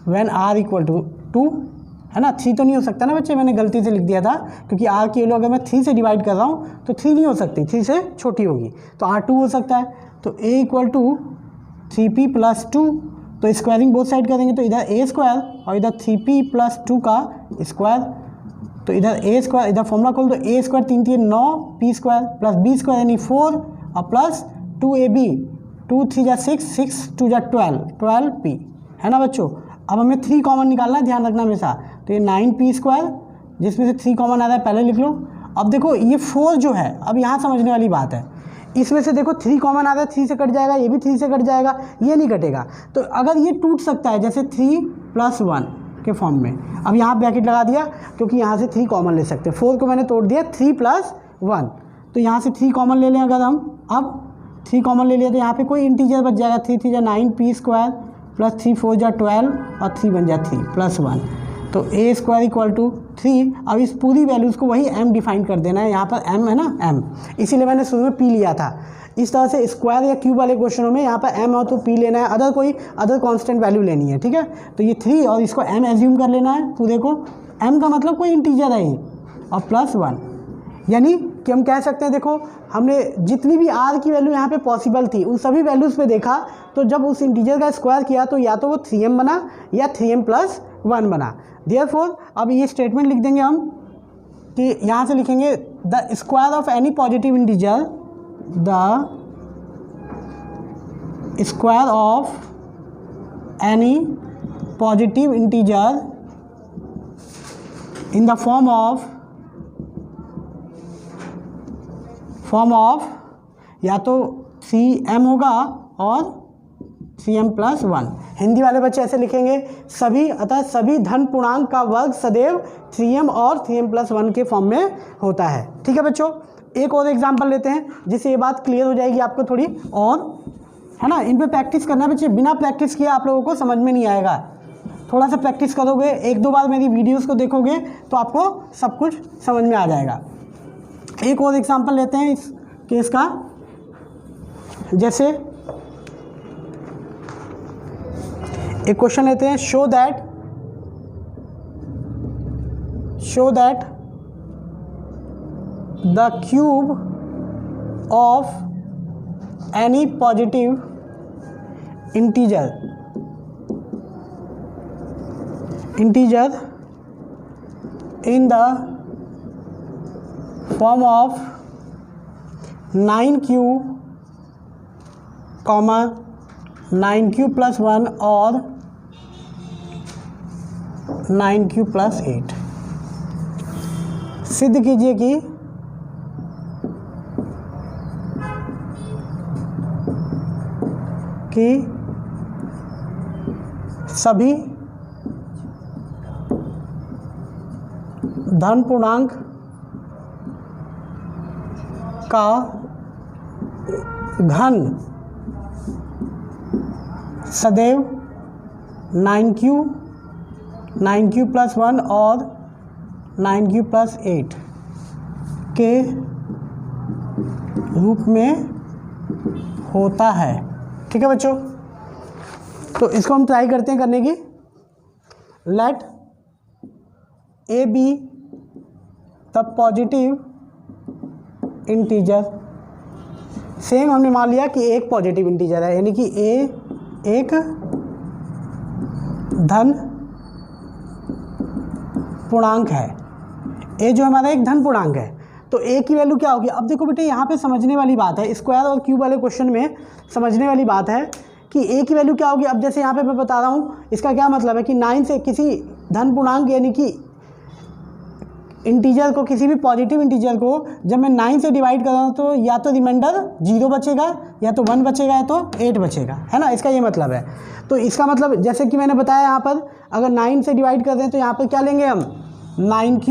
व्हेन r = 2, है ना, 3 तो नहीं हो सकता ना बच्चे, मैंने गलती से लिख दिया था, क्योंकि r की वैल्यू अगर मैं 3 से डिवाइड कर रहा हूँ तो 3 नहीं हो सकती, 3 से छोटी होगी, तो r 2 हो सकता है। तो a = 3p + 2, तो स्क्वायरिंग बोथ साइड करेंगे तो इधर a² और इधर 3p + 2 का स्क्वायर, तो इधर a², इधर फॉर्मूला खोल दो, a² 3 × 9 p² + b² यानी 4 और प्लस 2ab, 2 × 3 = 6, 6 × 2 = 12, 12p, है ना बच्चों। अब हमें 3 कॉमन निकालना है, ध्यान रखना हमेशा, तो ये 9p², जिसमें से 3 कॉमन आ रहा है पहले लिख लो। अब देखो ये 4 जो है, अब यहाँ समझने वाली बात है, इसमें से देखो 3 कॉमन आ रहा है, 3 से कट जाएगा, ये भी 3 से कट जाएगा, ये नहीं कटेगा। तो अगर ये टूट सकता है जैसे 3 + 1 के फॉर्म में, अब यहाँ ब्रैकेट लगा दिया क्योंकि यहाँ से 3 कॉमन ले सकते हैं, 4 को मैंने तोड़ दिया 3 + 1, तो यहाँ से 3 कॉमन ले लें अगर हम, अब 3 कॉमन ले लिया तो यहाँ पे कोई इंटीजर बच जाएगा, 3 × 3 = 9p² + 3 × 4 = 12 और 3 बन जाए 3 + 1, तो ए स्क्वायर इक्वल टू 3। अब इस पूरी वैल्यूज़ को वही m डिफाइन कर देना है, यहाँ पर m है ना m, इसीलिए मैंने शुरू में p लिया था। इस तरह से स्क्वायर या क्यूब वाले क्वेश्चनों में यहाँ पर m हो तो p लेना है, अदर कांस्टेंट वैल्यू लेनी है, ठीक है। तो ये 3 और इसको m एज्यूम कर लेना है पूरे को, m का मतलब कोई इंटीजर है ये, और +1, यानी कि हम कह सकते हैं, देखो हमने जितनी भी r की वैल्यू यहाँ पे पॉसिबल थी उन सभी वैल्यूज़ पे देखा, तो जब उस इंटीजर का स्क्वायर किया तो या तो वो 3m बना या 3m+1 बना। देयरफॉर अब ये स्टेटमेंट लिख देंगे हम कि यहाँ से लिखेंगे the square of any positive integer, the square of any positive integer in the form of या तो 3m होगा और 3m+1। हिंदी वाले बच्चे ऐसे लिखेंगे सभी, अतः सभी धन पूर्णांक का वर्ग सदैव 3m और 3m+1 के फॉर्म में होता है। ठीक है बच्चों, एक और एग्जांपल लेते हैं जिससे ये बात क्लियर हो जाएगी आपको थोड़ी, और है ना, इन पे प्रैक्टिस करना बच्चे, बिना प्रैक्टिस किए आप लोगों को समझ में नहीं आएगा। थोड़ा सा प्रैक्टिस करोगे, 1-2 बार मेरी वीडियोस को देखोगे तो आपको सब कुछ समझ में आ जाएगा। एक और एग्जांपल लेते हैं इस केस का, जैसे एक क्वेश्चन लेते हैं, show that the cube of any positive integer in the form of 9q, 9q+1 और 9q+8 सिद्ध कीजिए कि सभी धन पूर्णांक का घन सदैव 9q+1 और 9q+8 के रूप में होता है। ठीक है बच्चों, तो इसको हम ट्राई करते हैं करने की। Let A be the positive integer, same हमने मान लिया कि एक पॉजिटिव इंटीजर है, यानी कि ए एक धन पूर्णांक है। ए जो हमारा एक धन पूर्णांक है, तो ए की वैल्यू क्या होगी। अब देखो बेटे, यहाँ पे समझने वाली बात है, स्क्वायर और क्यूब वाले क्वेश्चन में समझने वाली बात है कि ए की वैल्यू क्या होगी। अब जैसे यहाँ पे मैं बता रहा हूँ, इसका क्या मतलब है कि 9 से किसी धन पूर्णांक यानी कि इंटीजर को, किसी भी पॉजिटिव इंटीजर को जब मैं 9 से डिवाइड कर रहा हूँ तो या तो रिमाइंडर 0 बचेगा, या तो 1 बचेगा, या तो 8 बचेगा, है ना। इसका ये मतलब है। तो इसका मतलब जैसे कि मैंने बताया, यहाँ पर अगर 9 से डिवाइड कर दें तो यहाँ पर क्या लेंगे हम, 9q,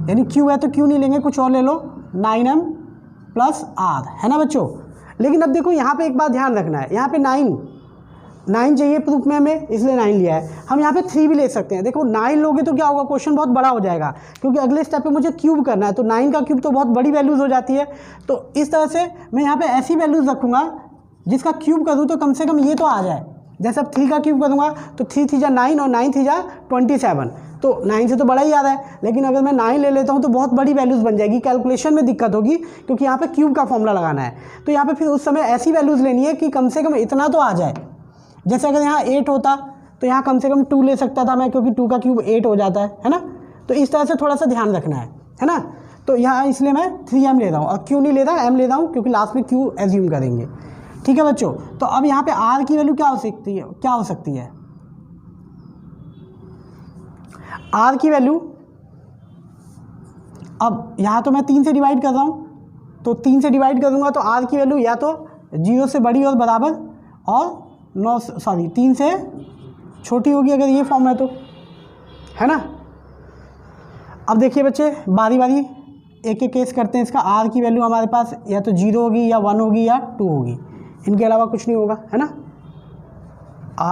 यानी q है तो q नहीं लेंगे, कुछ और ले लो, 9m+r, है ना बच्चों। लेकिन अब देखो यहाँ पे एक बात ध्यान रखना है, यहाँ पे 9 चाहिए प्रूफ में हमें, इसलिए 9 लिया है। हम यहाँ पे 3 भी ले सकते हैं। देखो 9 लोगे तो क्या होगा, क्वेश्चन बहुत बड़ा हो जाएगा, क्योंकि अगले स्टेप पे मुझे क्यूब करना है, तो 9 का क्यूब तो बहुत बड़ी वैल्यूज़ हो जाती है। तो इस तरह से मैं यहाँ पे ऐसी वैल्यूज़ रखूँगा जिसका क्यूब करूँ तो कम से कम ये तो आ जाए। जैसे अब 3 का क्यूब करूँगा तो 3 3 जा 9 और 9 3 जा 27, तो 9 से तो बड़ा ही आ रहा है। लेकिन अगर मैं 9 ले लेता हूँ तो बहुत बड़ी वैल्यूज़ बन जाएगी, कैलकुलेशन में दिक्कत होगी, क्योंकि यहाँ पे क्यूब का फॉर्मूला लगाना है। तो यहाँ पे फिर उस समय ऐसी वैल्यूज़ लेनी है कि कम से कम इतना तो आ जाए। जैसे अगर यहाँ 8 होता तो यहाँ कम से कम 2 ले सकता था मैं, क्योंकि 2 का क्यूब 8 हो जाता है ना। तो इस तरह से थोड़ा सा ध्यान रखना है ना। तो यहाँ इसलिए मैं 3m ले रहा हूँ, और q नहीं ले रहा, m ले रहा हूँ, क्योंकि लास्ट में q एज्यूम करेंगे। ठीक है बच्चों, तो अब यहाँ पे r की वैल्यू क्या हो सकती है, r की वैल्यू, अब यहाँ तो मैं 3 से डिवाइड कर रहा हूँ, तो 3 से डिवाइड करूँगा तो r की वैल्यू या तो 0 से बड़ी और बराबर, और 3 से छोटी होगी अगर ये फॉर्म है तो, है ना। अब देखिए बच्चे, बारी बारी एक एक केस करते हैं। इसका r की वैल्यू हमारे पास या तो 0 होगी, या 1 होगी, या 2 होगी, इनके अलावा कुछ नहीं होगा, है ना।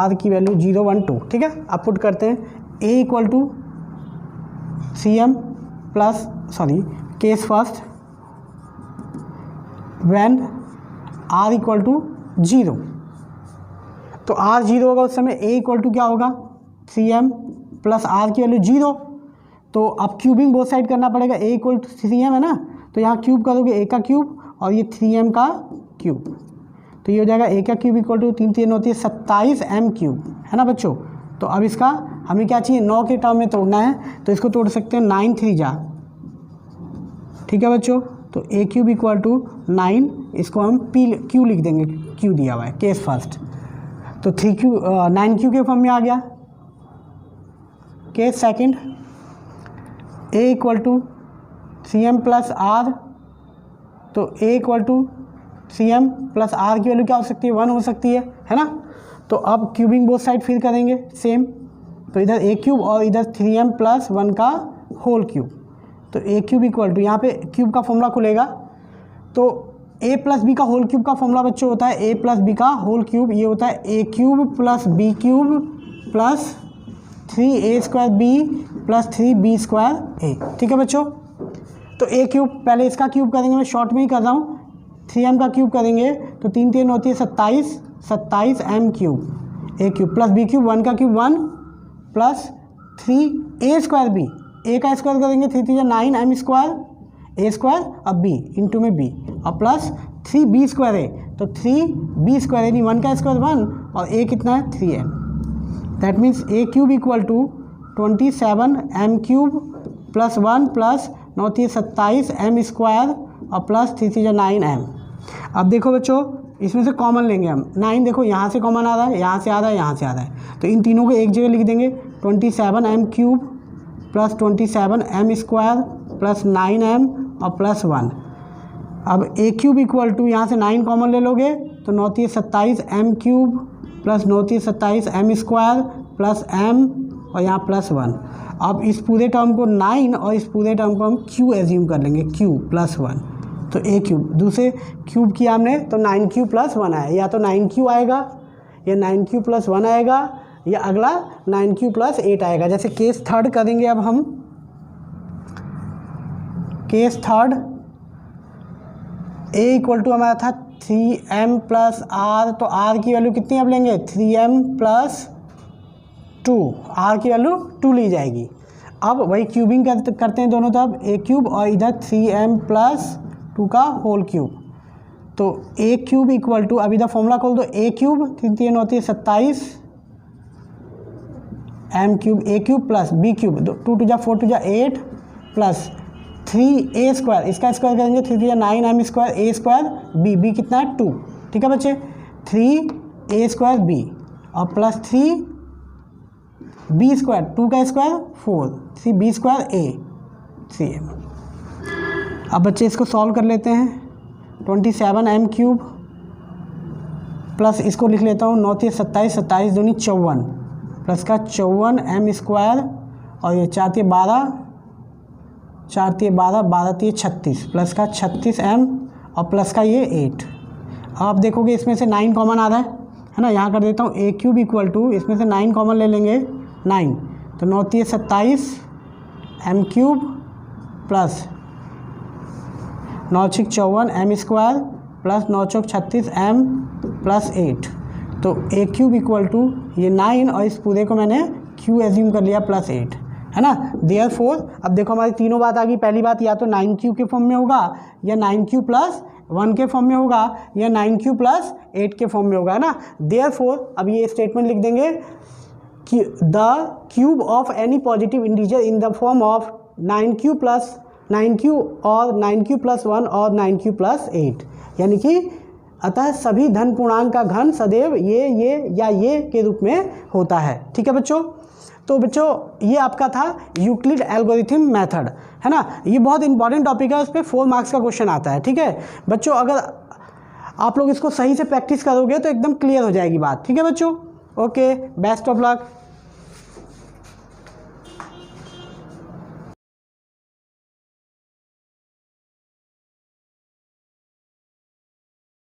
r की वैल्यू 0 1 2, ठीक है। अब पुट करते हैं, A equal to C M plus case first when R equal to 0। तो आर 0 होगा उस समय ए इक्वल टू क्या होगा, सी एम प्लस आर की वैल्यू 0। तो अब क्यूबिंग बोथ साइड करना पड़ेगा, ए इक्वल टू सी एम है ना, तो यहाँ क्यूब करोगे ए का क्यूब और ये 3m का क्यूब, तो ये हो जाएगा ए का क्यूब इक्वल टू 3 3 होती है 27m क्यूब, है ना बच्चों। तो अब इसका हमें क्या चाहिए, 9 के टर्म में तोड़ना है, तो इसको तोड़ सकते हैं 9 3 जा, ठीक है बच्चों। तो ए क्यूब इक्वल टू 9, इसको हम पी क्यू लिख देंगे, क्यू दिया हुआ है केस फर्स्ट, तो 9q के फॉर्म में आ गया। Case second A equal to C M plus R, तो A equal to C M plus R की वैल्यू क्या हो सकती है, 1 हो सकती है ना। तो अब क्यूबिंग बोथ साइड फिर करेंगे सेम, तो इधर ए क्यूब और इधर 3m प्लस 1 का होल क्यूब, तो ए क्यूब इक्वल टू यहाँ पे क्यूब का फॉर्मूला खुलेगा, तो ए प्लस बी का होल क्यूब का फॉर्मूला बच्चों होता है ए प्लस बी का होल क्यूब, ये होता है A cube plus B cube plus 3a² B plus 3b² A, ठीक है बच्चों। तो ए क्यूब पहले इसका क्यूब करेंगे, मैं शॉर्ट में ही कर रहा हूँ, 3m का क्यूब करेंगे तो 3 3 होती है 27m क्यूब, ए क्यूब प्लस बी क्यूब 1 का क्यूब 1 प्लस 3a² बी, ए का स्क्वायर करेंगे 3 3 9m², a² अब b इंटू में b और प्लस 3b² ए, तो 3b² यानी 1 का स्क्वायर 1 और a कितना है 3m, that means A cube equal to 27m cube plus 1 plus 9 3 27m² और प्लस 3 3 9m। अब देखो बच्चों इसमें से कॉमन लेंगे हम, 9 देखो यहाँ से कॉमन आ रहा है, यहाँ से आ रहा है, यहाँ से आ रहा है, तो इन तीनों को एक जगह लिख देंगे, 27m cube plus 27m² plus 9m और प्लस 1। अब ए क्यूब इक्वल टू यहाँ से 9 कॉमन ले लोगे तो 9 3 27m cube plus 9 3 27m² plus m और यहाँ प्लस 1। अब इस पूरे टर्म को 9 और इस पूरे टर्म को हम q एज्यूम कर लेंगे, q प्लस 1, तो ए क्यूब दूसरे क्यूब किया हमने तो 9q प्लस 1 आया, या तो 9q आएगा या 9q प्लस 1 आएगा या अगला 9q प्लस 8 आएगा। जैसे केस थर्ड करेंगे अब हम, case third A equal to हमारा था 3m प्लस आर, तो आर की वैल्यू कितनी अब लेंगे 3m प्लस 2, आर की वैल्यू 2 ली जाएगी। अब वही क्यूबिंग करते हैं दोनों तरफ, ए क्यूब और इधर 3m प्लस 2 का होल क्यूब, तो ए क्यूब इक्वल टू अब इधर फॉर्मूला खोल दो, ए क्यूब 3 3 होती है 27 m क्यूब, ए क्यूब प्लस बी क्यूब 2 2 जा 4 2 जा 8 प्लस 3a², इसका स्क्वायर करेंगे 3 3 9m², a² b, b कितना है 2, ठीक है बच्चे, 3a² b और प्लस 3b², 2 का स्क्वायर 4, 3b² a 3m। अब बच्चे इसको सॉल्व कर लेते हैं, 27m क्यूब प्लस इसको लिख लेता हूँ 9 3 27 27 दूनी 54 प्लस का 54m² और ये 4 3 12 4 3 12 12 3 36 प्लस का 36m और प्लस का ये 8। अब आप देखोगे इसमें से 9 कॉमन आ रहा है ना, यहाँ कर देता हूँ ए क्यूब इक्वल टू, इसमें से 9 कॉमन ले लेंगे 9, तो 9 3 27 m cube plus 9 6 54m² plus 9 4 36m plus 8, तो ए क्यूब इक्वल टू ये 9 और इस पूरे को मैंने q एज्यूम कर लिया प्लस 8, है ना। देयरफॉर अब देखो हमारी तीनों बात आ गई, पहली बात या तो 9q के फॉर्म में होगा या 9q प्लस 1 के फॉर्म में होगा या 9q प्लस 8 के फॉर्म में होगा, है ना। देयरफॉर अब ये स्टेटमेंट लिख देंगे कि the cube of any positive integer in the form of 9q plus 9q और 9q प्लस 1 और 9q प्लस 8, यानी कि अतः सभी धन पूर्णांक का घन सदैव ये या ये के रूप में होता है, ठीक है बच्चों। तो बच्चों ये आपका था यूक्लिड एल्गोरिथम मेथड, है ना। ये बहुत इंपॉर्टेंट टॉपिक है, उस पर 4 मार्क्स का क्वेश्चन आता है, ठीक है बच्चों। अगर आप लोग इसको सही से प्रैक्टिस करोगे तो एकदम क्लियर हो जाएगी बात, ठीक है बच्चों। Okay, best of luck.